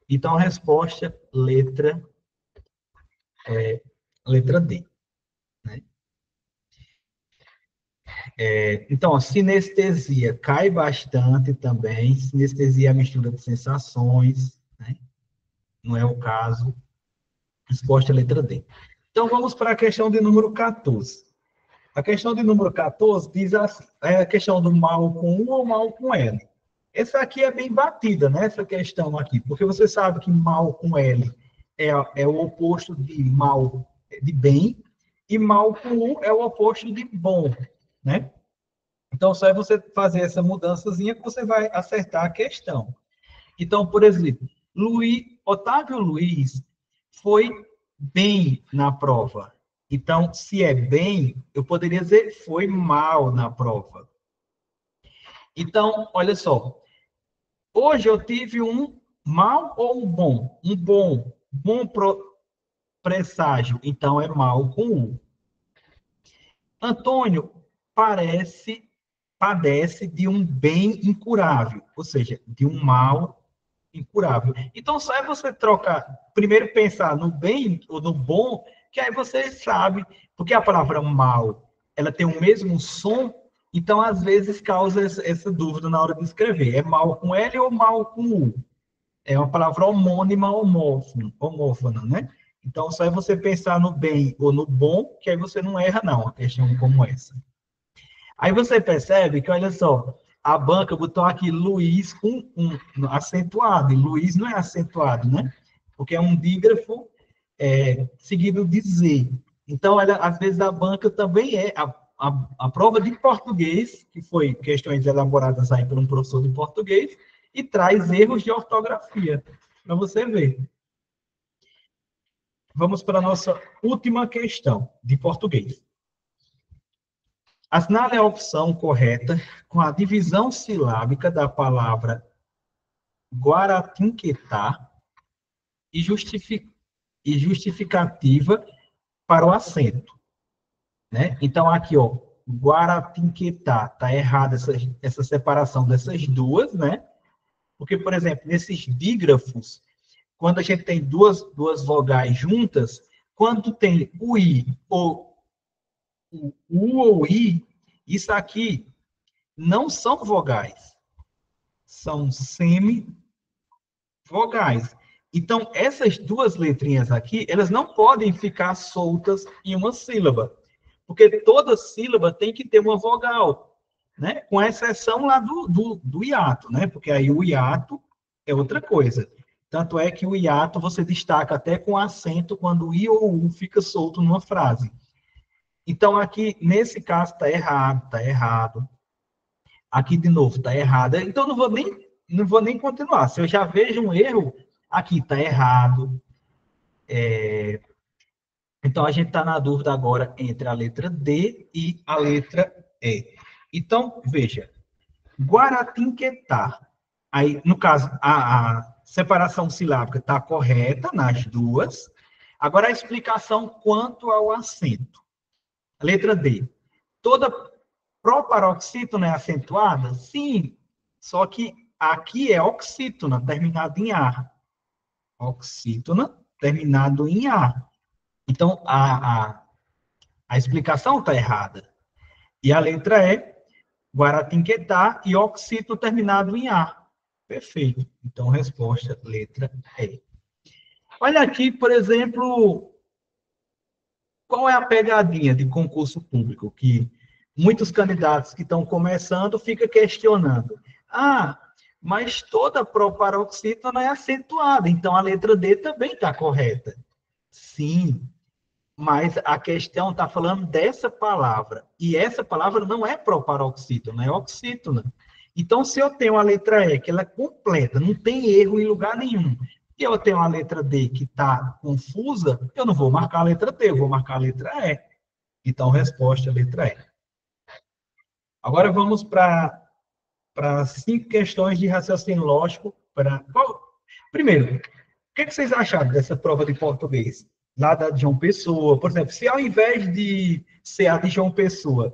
Então, a resposta, letra D. Né? Então, a sinestesia cai bastante também. Sinestesia é a mistura de sensações, né? Não é o caso. Resposta, letra D. Então, vamos para a questão de número 14. A questão de número 14 diz a questão do mal com U ou mal com L. Essa aqui é bem batida, né? Essa questão aqui, porque você sabe que mal com L é o oposto de mal de bem, e mal com U é o oposto de bom, né? Então, só é você fazer essa mudançazinha que você vai acertar a questão. Então, por exemplo, Otávio Luiz foi bem na prova. Então, se é bem, eu poderia dizer foi mal na prova. Então, olha só. Hoje eu tive um mal ou um bom? Um bom presságio. Então, é mal com U. Antônio padece de um bem incurável, ou seja, de um mal incurável. Então, só é você trocar, primeiro pensar no bem ou no bom, que aí você sabe, porque a palavra mal, ela tem o mesmo som, então, às vezes, causa essa dúvida na hora de escrever. É mal com L ou mal com U? É uma palavra homônima, homófona, né? Então, só é você pensar no bem ou no bom, que aí você não erra, não, uma questão como essa. Aí você percebe que, olha só, a banca botou aqui Luiz com um acentuado, e Luiz não é acentuado, né? Porque é um dígrafo seguido de Z. Então, olha, às vezes a banca também é a prova de português, que foi questões elaboradas aí por um professor de português, e traz erros de ortografia, para você ver. Vamos para a nossa última questão de português. Assinale a opção correta com a divisão silábica da palavra Guaratinguetá e justificativa para o acento. Né? Então, aqui, ó, Guaratinguetá, está errada essa separação dessas duas, né? Porque, por exemplo, nesses dígrafos, quando a gente tem duas vogais juntas, quando tem o I ou o U ou I, isso aqui não são vogais, são semivogais. Então, essas duas letrinhas aqui, elas não podem ficar soltas em uma sílaba, porque toda sílaba tem que ter uma vogal, né? Com exceção lá do hiato, né? Porque aí o hiato é outra coisa. Tanto é que o hiato você destaca até com acento quando o I ou o U fica solto numa frase. Então, aqui, nesse caso, está errado, está errado. Aqui, de novo, está errado. Então, não vou nem continuar. Se eu já vejo um erro, aqui está errado. Então, a gente está na dúvida agora entre a letra D e a letra E. Então, veja. Guaratinguetá. Aí, no caso, a separação silábica está correta nas duas. Agora, a explicação quanto ao acento. Letra D. Toda proparoxítona é acentuada? Sim. Só que aqui é oxítona, terminado em A. Oxítona, terminado em A. Então, a explicação está errada. E a letra E, Guaratinguetá e oxítona terminado em A. Perfeito. Então, resposta, letra E. Olha aqui, por exemplo, qual é a pegadinha de concurso público que muitos candidatos que estão começando ficam questionando. Ah, mas toda proparoxítona é acentuada, então a letra D também está correta. Sim, mas a questão está falando dessa palavra. E essa palavra não é proparoxítona, é oxítona. Então, se eu tenho a letra E, que ela é completa, não tem erro em lugar nenhum, e eu tenho a letra D que está confusa, eu não vou marcar a letra D, eu vou marcar a letra E. Então, resposta, letra E. Agora vamos para 5 questões de raciocínio lógico. Primeiro, o que vocês acharam dessa prova de português? Lá da de João Pessoa, por exemplo, se ao invés de ser a de João Pessoa,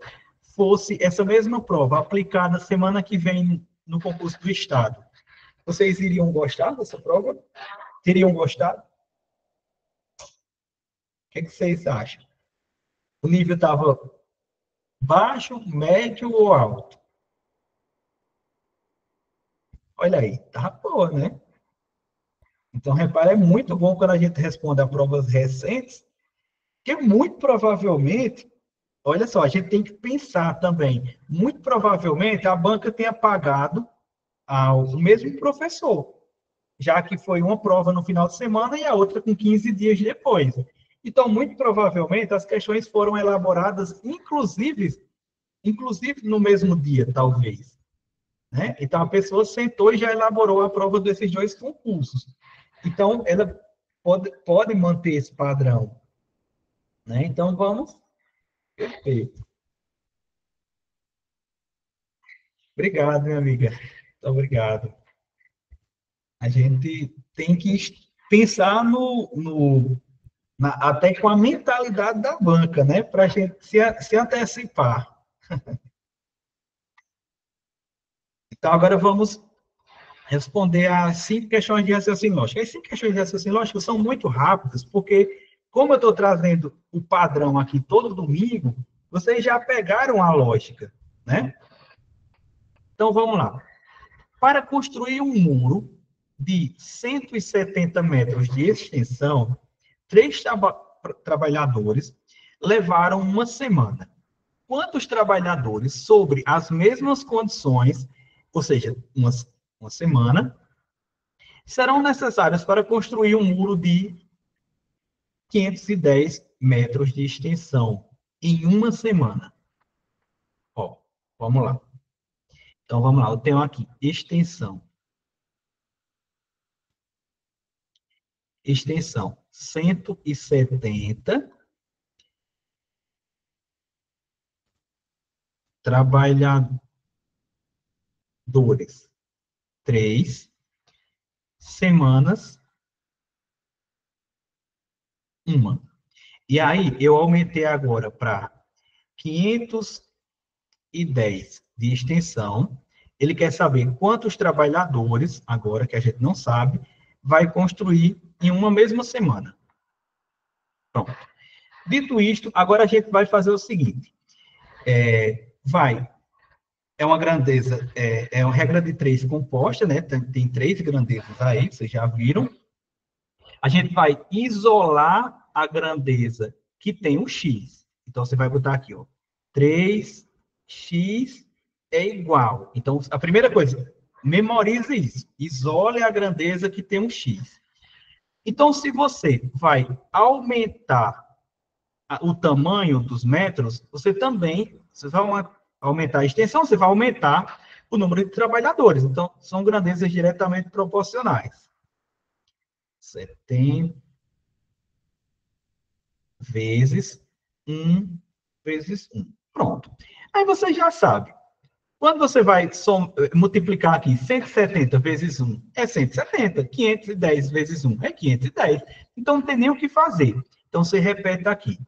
fosse essa mesma prova aplicada semana que vem no concurso do Estado, vocês iriam gostar dessa prova? Teriam gostado? O que vocês acham? O nível estava baixo, médio ou alto? Olha aí, tá boa, né? Então, repara, é muito bom quando a gente responde a provas recentes, que muito provavelmente, olha só, a gente tem que pensar também, muito provavelmente a banca tenha pagado ao mesmo professor, já que foi uma prova no final de semana e a outra com 15 dias depois. Então, muito provavelmente, as questões foram elaboradas, inclusive no mesmo dia, talvez. Né? Então, a pessoa sentou e já elaborou a prova desses dois concursos. Então, ela pode manter esse padrão. Né? Então, vamos. Perfeito. Obrigado, minha amiga. Muito obrigado. A gente tem que pensar até com a mentalidade da banca, né? Para a gente se antecipar. Então, agora vamos responder as 5 questões de raciocínio lógico. As 5 questões de raciocínio lógico são muito rápidas, porque, como eu estou trazendo o padrão aqui todo domingo, vocês já pegaram a lógica, né? Então, vamos lá. Para construir um muro de 170 metros de extensão, 3 trabalhadores levaram uma semana. Quantos trabalhadores, sobre as mesmas condições, ou seja, uma semana, serão necessários para construir um muro de 510 metros de extensão em uma semana? Ó, vamos lá. Então, vamos lá. Eu tenho aqui extensão. Extensão 170. Trabalhadores 3. Semanas 1. E aí, eu aumentei agora para 510 de extensão. Ele quer saber quantos trabalhadores, agora que a gente não sabe, vai construir em uma mesma semana. Pronto. Dito isto, agora a gente vai fazer o seguinte. É uma grandeza, é uma regra de 3 composta, né? Tem 3 grandezas aí, vocês já viram. A gente vai isolar a grandeza que tem um x. Então, você vai botar aqui, ó. 3x é igual. Então, a primeira coisa, memorize isso. Isole a grandeza que tem um x. Então, se você vai aumentar o tamanho dos metros, você vai aumentar a extensão, você vai aumentar o número de trabalhadores. Então, são grandezas diretamente proporcionais. 70 vezes 1 vezes 1. Pronto. Aí você já sabe. Quando você vai multiplicar aqui 170 vezes 1 é 170. 510 vezes 1 é 510. Então, não tem nem o que fazer. Então, você repete aqui.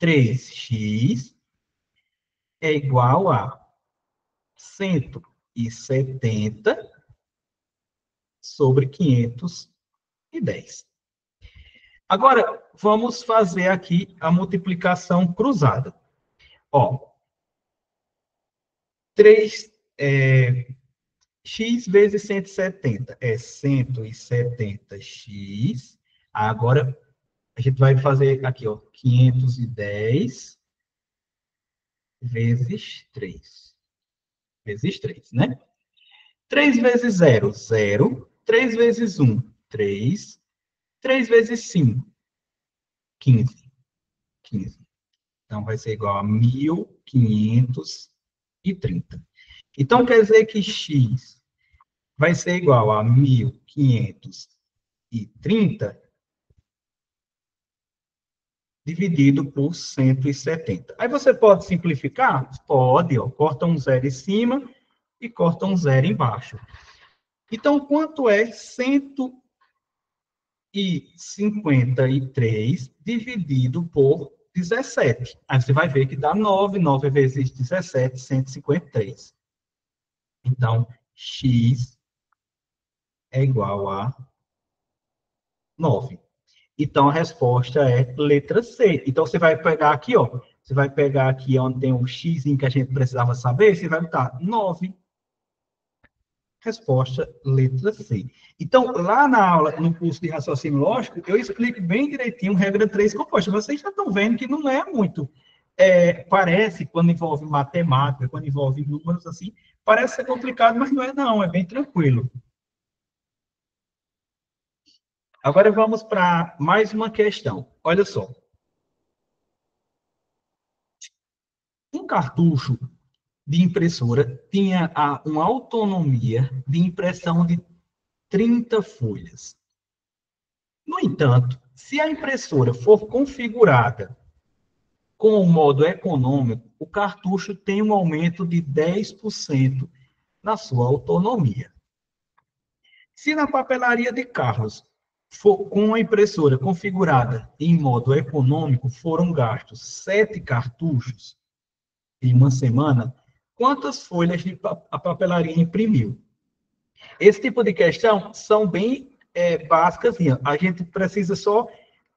3x é igual a 170 sobre 510. Agora, vamos fazer aqui a multiplicação cruzada. Ó, x vezes 170 é 170x. Agora, a gente vai fazer aqui, ó, 510 vezes 3. Vezes 3, né? 3 vezes 0, 0. 3 vezes 1, 3. 3 vezes 5, 15. 15. Então, vai ser igual a 1.530. Então, quer dizer que x vai ser igual a 1.530 dividido por 170. Aí você pode simplificar? Pode, ó. Corta um zero em cima e corta um zero embaixo. Então, quanto é 153 dividido por 17? Aí você vai ver que dá 9. 9 vezes 17, 153. Então, x é igual a 9. Então, a resposta é letra C. Então, você vai pegar aqui, ó. Você vai pegar aqui onde tem um x que a gente precisava saber, você vai botar 9. Resposta, letra C. Então, lá na aula, no curso de raciocínio lógico, eu explico bem direitinho regra 3 composta. Vocês já estão vendo que não é muito. Parece, quando envolve matemática, quando envolve números assim, parece ser complicado, mas não é não, é bem tranquilo. Agora vamos para mais uma questão. Olha só. Um cartucho de impressora tinha uma autonomia de impressão de 30 folhas. No entanto, se a impressora for configurada com o modo econômico, o cartucho tem um aumento de 10% na sua autonomia. Se na papelaria de Carlos, com a impressora configurada em modo econômico, foram gastos 7 cartuchos em uma semana, quantas folhas a papelaria imprimiu? Esse tipo de questão são bem básicas. A gente precisa só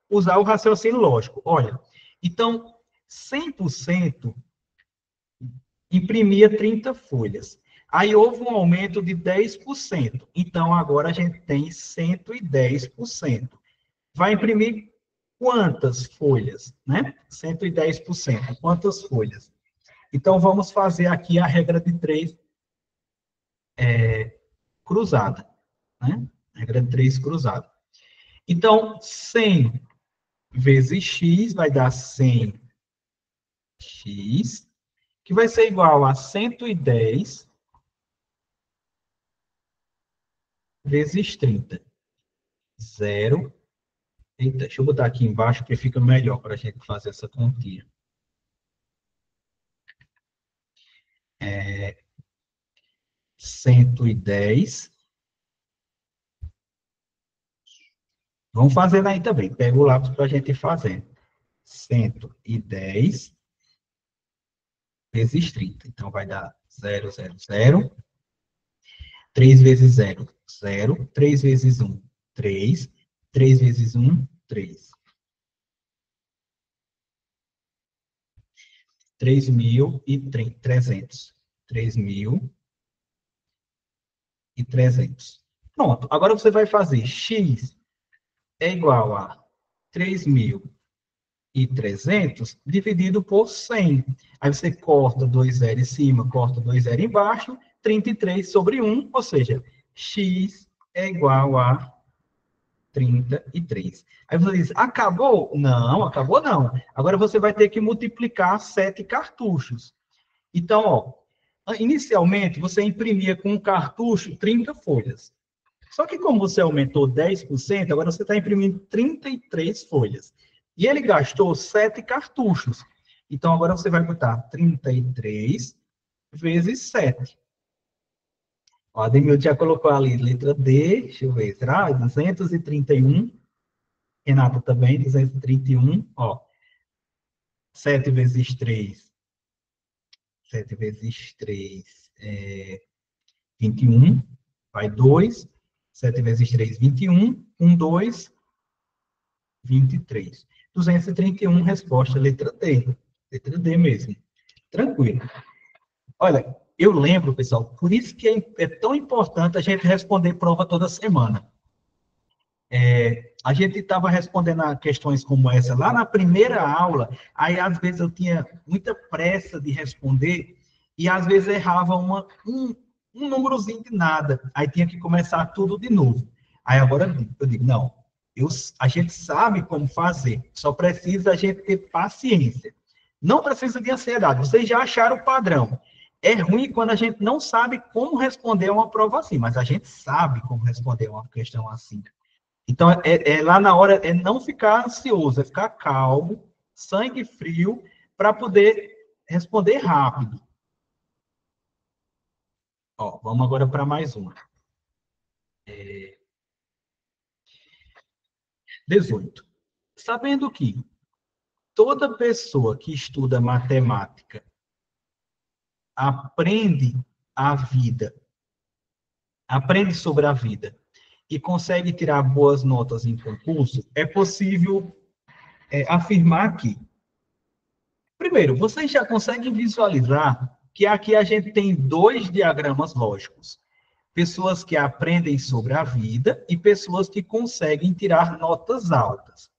usar o raciocínio lógico. Olha, então, 100% imprimia 30 folhas. Aí houve um aumento de 10%. Então, agora a gente tem 110%. Vai imprimir quantas folhas, né? 110%. Quantas folhas? Então, vamos fazer aqui a regra de 3 cruzada, né? Regra de 3 cruzada. Então, 100 vezes x vai dar 100x, que vai ser igual a 110 vezes 30. Zero. Eita, deixa eu botar aqui embaixo, que fica melhor para a gente fazer essa continha. 110. Vamos fazendo aí também. Pega o lápis para a gente ir fazendo. 110 vezes 30. Então, vai dar 0, 0, 0. 3 vezes 0, 0. 3 vezes 1, 3. 3 vezes 1, 3. 3.300. 3.300. Pronto. Agora você vai fazer x é igual a 3.300 dividido por 100. Aí você corta 2 zero em cima, corta 2 zero embaixo, 33 sobre 1, ou seja, x é igual a 33. Aí você diz, acabou? Não, acabou não. Agora você vai ter que multiplicar 7 cartuchos. Então, ó, inicialmente você imprimia com um cartucho 30 folhas. Só que como você aumentou 10%, agora você está imprimindo 33 folhas. E ele gastou 7 cartuchos. Então, agora você vai botar 33 vezes 7. Ó, a Ademil já colocou ali, letra D, deixa eu ver, será? 231. Renata também, 231. Ó, 7 vezes 3. 7 vezes 3 21. Vai 2. 7 vezes 3, 21. 1, 2, 23. 231, resposta, letra D. Letra D mesmo. Tranquilo. Olha, eu lembro, pessoal, por isso que é tão importante a gente responder prova toda semana. A gente estava respondendo a questões como essa lá na primeira aula, aí às vezes eu tinha muita pressa de responder e às vezes errava um númerozinho de nada, aí tinha que começar tudo de novo. Aí agora eu digo, não, a gente sabe como fazer, só precisa a gente ter paciência. Não precisa de ansiedade, vocês já acharam o padrão. É ruim quando a gente não sabe como responder a uma prova assim, mas a gente sabe como responder a uma questão assim. Então, lá na hora, é não ficar ansioso, é ficar calmo, sangue frio, para poder responder rápido. Ó, vamos agora para mais uma. 18. Sabendo que toda pessoa que estuda matemática aprende a vida, aprende sobre a vida e consegue tirar boas notas em concurso, é possível afirmar que, primeiro, vocês já conseguem visualizar que aqui a gente tem dois diagramas lógicos. Pessoas que aprendem sobre a vida e pessoas que conseguem tirar notas altas.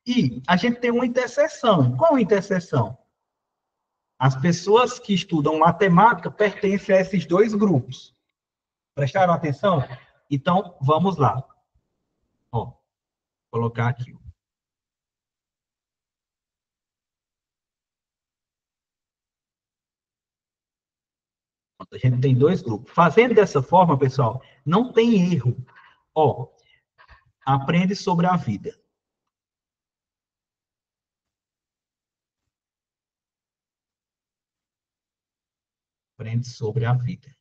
E a gente tem uma interseção. Qual a interseção? As pessoas que estudam matemática pertencem a esses dois grupos. Prestaram atenção? Então, vamos lá. Ó, vou colocar aqui. A gente tem dois grupos. Fazendo dessa forma, pessoal, não tem erro. Ó, aprende sobre a vida. Aprende sobre a vida.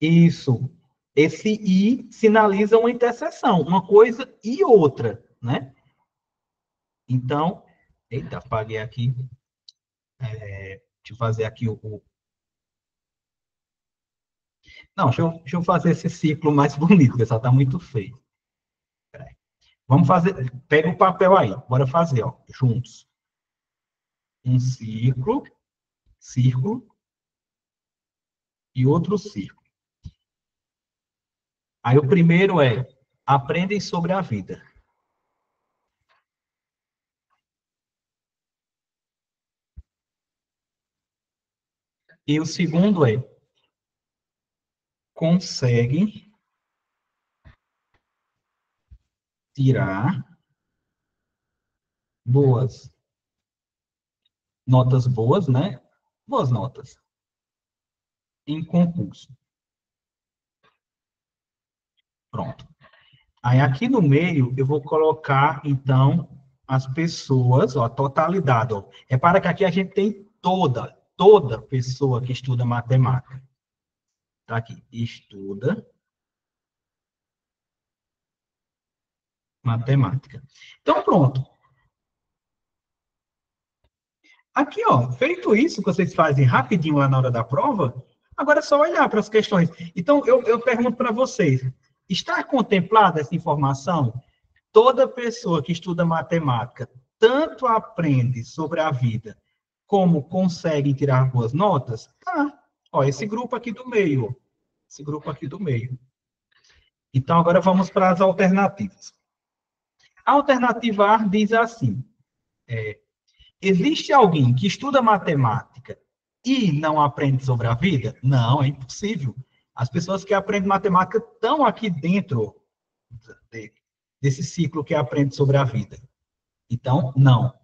Isso. Esse "e" sinaliza uma interseção, uma coisa e outra, né? Então, eita, apaguei aqui. Deixa eu fazer aqui Não, deixa eu fazer esse ciclo mais bonito, pessoal, está muito feio. Peraí. Vamos fazer, pega o papel aí, bora fazer, ó, juntos. Um círculo, círculo e outro círculo. Aí o primeiro é, aprendem sobre a vida. E o segundo é, conseguem tirar boas notas boas, né? Boas notas em concurso. Pronto. Aí aqui no meio eu vou colocar, então, as pessoas, ó, a totalidade, ó. Repara que aqui a gente tem toda pessoa que estuda matemática. Tá aqui, estuda matemática. Então, pronto. Aqui, ó, feito isso que vocês fazem rapidinho lá na hora da prova, agora é só olhar para as questões. Então, eu pergunto para vocês, está contemplada essa informação? Toda pessoa que estuda matemática tanto aprende sobre a vida, como consegue tirar boas notas? Tá. Ó, esse grupo aqui do meio, ó. Esse grupo aqui do meio. Então, agora vamos para as alternativas. A alternativa A diz assim, existe alguém que estuda matemática e não aprende sobre a vida? Não, é impossível. As pessoas que aprendem matemática estão aqui dentro desse ciclo que aprende sobre a vida. Então, não.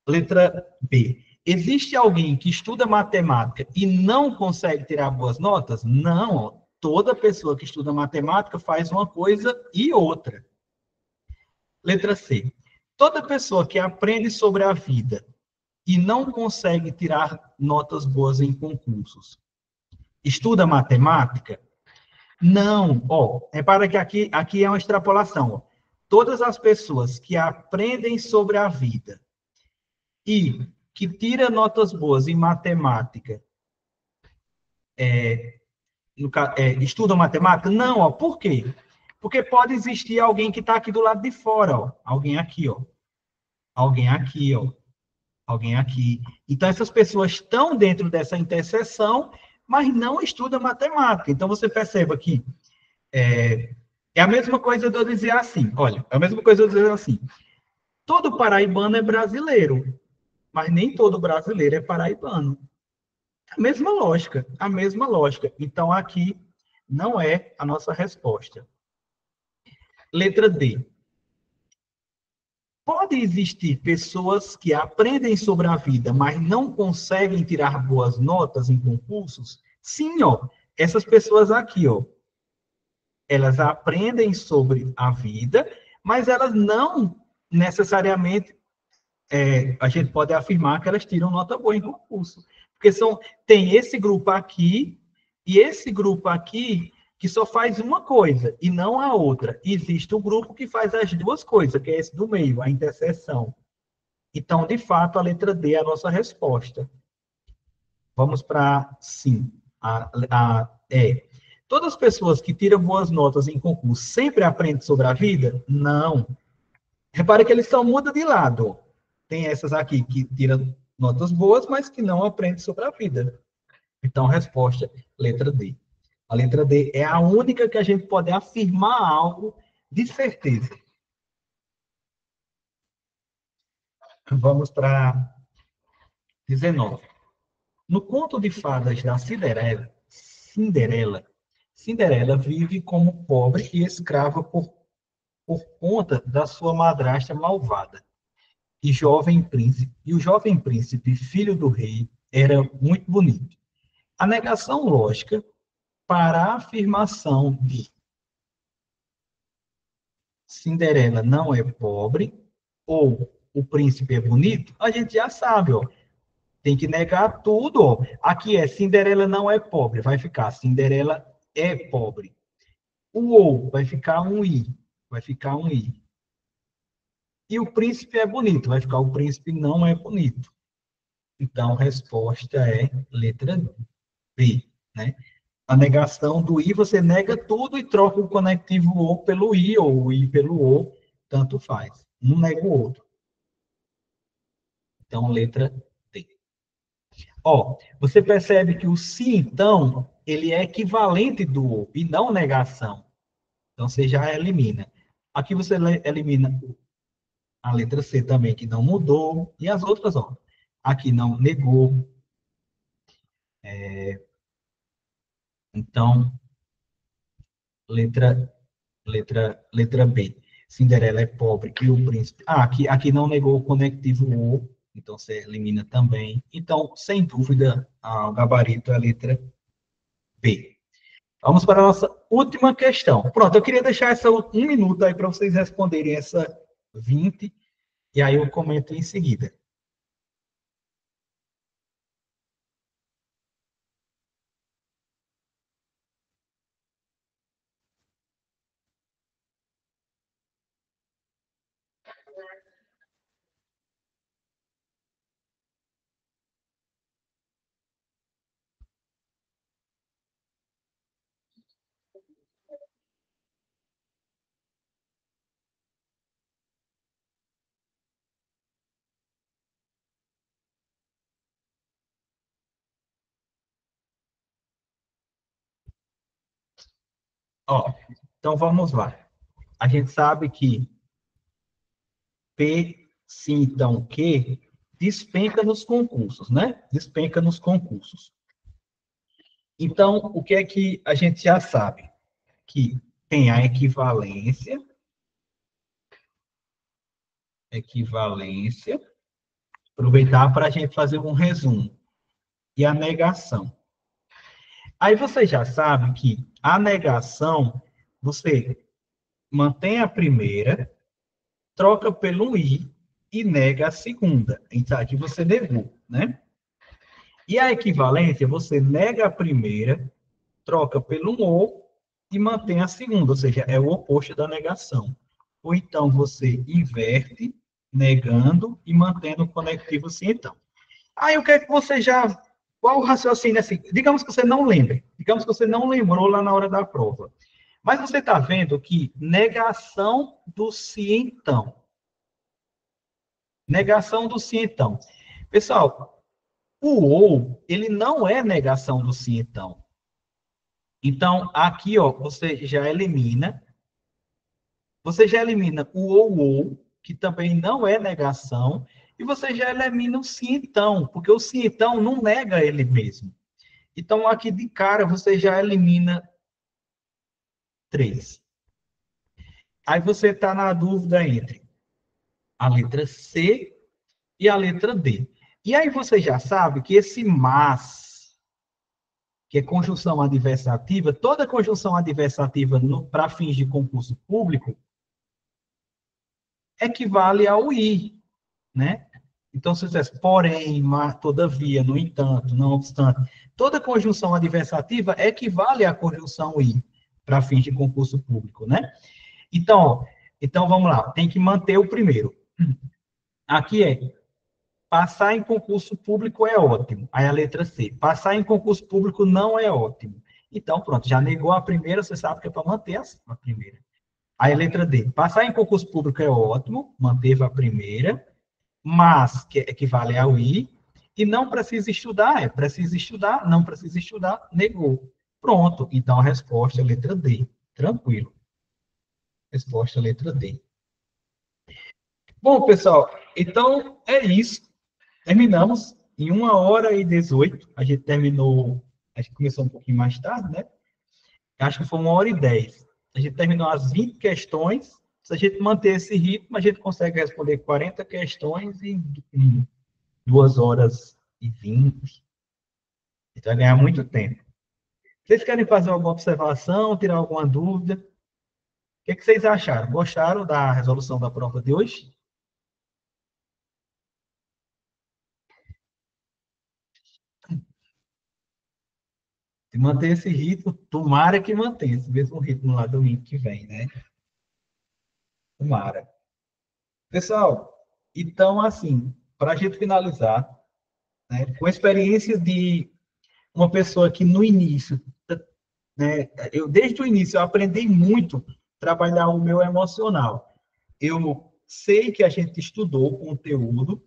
Letra B. Existe alguém que estuda matemática e não consegue tirar boas notas? Não. Toda pessoa que estuda matemática faz uma coisa e outra. Letra C. Toda pessoa que aprende sobre a vida e não consegue tirar notas boas em concursos, estuda matemática? Não. Ó, repara que aqui é uma extrapolação. Ó. Todas as pessoas que aprendem sobre a vida e que tira notas boas em matemática, estudam matemática? Não, ó. Por quê? Porque pode existir alguém que está aqui do lado de fora, ó. Alguém aqui, ó. Alguém aqui, ó. Alguém aqui. Então, essas pessoas estão dentro dessa interseção, mas não estudam matemática. Então, você perceba que é a mesma coisa de eu dizer assim, olha, é a mesma coisa de eu dizer assim, todo paraibano é brasileiro, mas nem todo brasileiro é paraibano. A mesma lógica, a mesma lógica. Então, aqui não é a nossa resposta. Letra D. Pode existir pessoas que aprendem sobre a vida, mas não conseguem tirar boas notas em concursos? Sim, ó. Essas pessoas aqui, ó. Elas aprendem sobre a vida, mas elas não necessariamente, a gente pode afirmar que elas tiram nota boa em concurso. Porque tem esse grupo aqui e esse grupo aqui que só faz uma coisa e não a outra. Existe o grupo que faz as duas coisas, que é esse do meio, a interseção. Então, de fato, a letra D é a nossa resposta. Vamos para sim. Todas as pessoas que tiram boas notas em concurso sempre aprendem sobre a vida? Não. Repare que eles só mudam de lado. Tem essas aqui que tiram notas boas, mas que não aprendem sobre a vida. Então, resposta, letra D. A letra D é a única que a gente pode afirmar algo de certeza. Vamos para 19. No conto de fadas da Cinderela vive como pobre e escrava por conta da sua madrasta malvada. E o jovem príncipe, filho do rei, era muito bonito. A negação lógica para a afirmação de Cinderela não é pobre ou o príncipe é bonito, a gente já sabe, ó. Tem que negar tudo, ó. Aqui é Cinderela não é pobre, vai ficar Cinderela é pobre. O ou vai ficar um i, vai ficar um i. E o príncipe é bonito, vai ficar o príncipe não é bonito. Então, a resposta é letra B. né? A negação do I, você nega tudo e troca o conectivo O pelo I, ou o I pelo O, tanto faz. Um nega o outro. Então, letra D. Ó, você percebe que o se, então, ele é equivalente do O, e não negação. Então, você já elimina. Aqui você elimina a letra C também, que não mudou, e as outras, ó. Aqui não negou. Então, letra, letra B. Cinderela é pobre e o príncipe. Ah, aqui não negou o conectivo O, então você elimina também. Então, sem dúvida, o gabarito é a letra B. Vamos para a nossa última questão. Pronto, eu queria deixar essa um minuto aí para vocês responderem essa 20, e aí eu comento em seguida. Ó, então vamos lá. A gente sabe que P, se então Q, despenca nos concursos, né? Despenca nos concursos. Então, o que é que a gente já sabe? Que tem a equivalência, aproveitar para a gente fazer um resumo, e a negação. Aí você já sabe que a negação, você mantém a primeira, troca pelo I e nega a segunda. Então, aqui você negou, né? E a equivalência, você nega a primeira, troca pelo O e mantém a segunda, ou seja, é o oposto da negação. Ou então você inverte, negando e mantendo o conectivo sim, então. Aí o que é que você já. Qual o raciocínio assim? Digamos que você não lembre. Digamos que você não lembrou lá na hora da prova. Mas você está vendo que negação do sim, então. Negação do sim, então. Pessoal, o ou, ele não é negação do sim, então. Então, aqui, ó, você já elimina o ou, que também não é negação, e você já elimina o sim, então, porque o sim, então, não nega ele mesmo. Então, aqui de cara, você já elimina 3. Aí você está na dúvida entre a letra C e a letra D. E aí você já sabe que esse mas, que é conjunção adversativa, toda conjunção adversativa para fins de concurso público equivale ao I, né? Então, se você dissesse, porém, mas, todavia, no entanto, não obstante, toda conjunção adversativa equivale à conjunção I para fins de concurso público, né? Então, então, vamos lá, tem que manter o primeiro. Aqui é, passar em concurso público é ótimo. Aí a letra C, passar em concurso público não é ótimo. Então, pronto, já negou a primeira, você sabe que é para manter a primeira. Aí a letra D, passar em concurso público é ótimo, manteve a primeira, mas, que equivale ao I, e não precisa estudar, precisa estudar, não precisa estudar, negou. Pronto, então a resposta é a letra D. Tranquilo. Resposta é a letra D. Bom, pessoal, então é isso. Terminamos em 1h18. A gente terminou, a gente começou um pouquinho mais tarde, né? Acho que foi 1h10. A gente terminou as 20 questões. Se a gente manter esse ritmo, a gente consegue responder 40 questões em 2h20. Então, vai ganhar muito tempo. Vocês querem fazer alguma observação, tirar alguma dúvida? O que vocês acharam? Gostaram da resolução da prova de hoje? Se manter esse ritmo, tomara que mantenha esse mesmo ritmo lá domingo que vem, né? Tomara. Pessoal, então, assim, para a gente finalizar, né, com a experiência de uma pessoa que no início, né, desde o início, eu aprendi muito a trabalhar o meu emocional. Eu sei que a gente estudou conteúdo,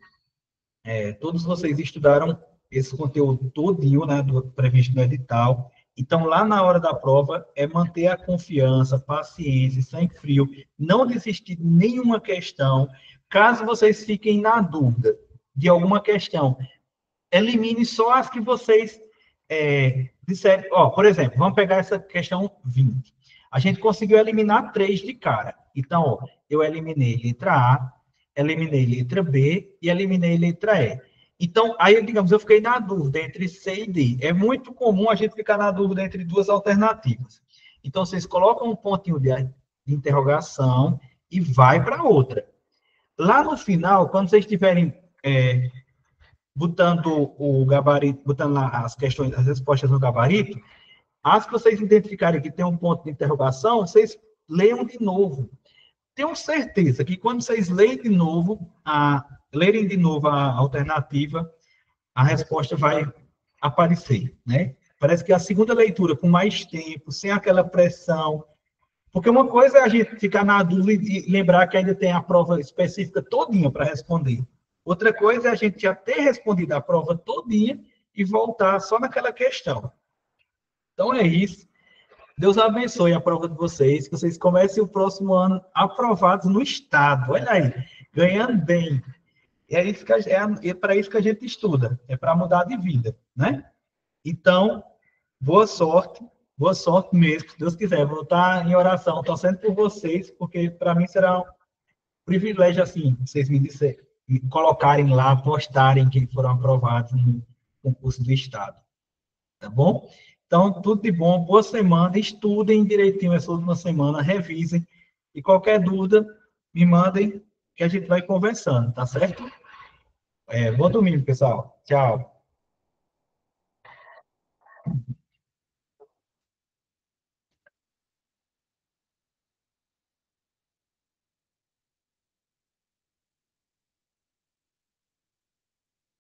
todos vocês estudaram esse conteúdo todinho, né, previsto no edital. Então, lá na hora da prova, é manter a confiança, paciência, sangue frio, não desistir de nenhuma questão. Caso vocês fiquem na dúvida de alguma questão, elimine só as que vocês disserem. Por exemplo, vamos pegar essa questão 20. A gente conseguiu eliminar 3 de cara. Então, eu eliminei letra A, eliminei letra B e eliminei letra E. Então, aí, digamos, eu fiquei na dúvida entre C e D. É muito comum a gente ficar na dúvida entre 2 alternativas. Então, vocês colocam um pontinho de interrogação e vai para outra. Lá no final, quando vocês estiverem botando o gabarito, botando lá as questões, as respostas no gabarito, as que vocês identificarem que tem um ponto de interrogação, vocês leiam de novo. Tenho certeza que quando vocês lerem de novo a alternativa, a resposta vai aparecer, né? Parece que a segunda leitura, com mais tempo, sem aquela pressão, porque uma coisa é a gente ficar na dúvida e lembrar que ainda tem a prova específica todinha para responder. Outra coisa é a gente já ter respondido a prova todinha e voltar só naquela questão. Então é isso. Deus abençoe a prova de vocês, que vocês comecem o próximo ano aprovados no Estado. Olha aí, ganhando bem. E é para isso que a gente estuda, é para mudar de vida, né? Então, boa sorte mesmo, se Deus quiser. Vou estar em oração, torcendo por vocês, porque para mim será um privilégio, assim, vocês me colocarem lá, postarem que foram aprovados no concurso do Estado. Tá bom? Então, tudo de bom, boa semana, estudem direitinho essa última semana, revisem, e qualquer dúvida, me mandem, que a gente vai conversando, tá certo? Bom domingo, pessoal. Tchau.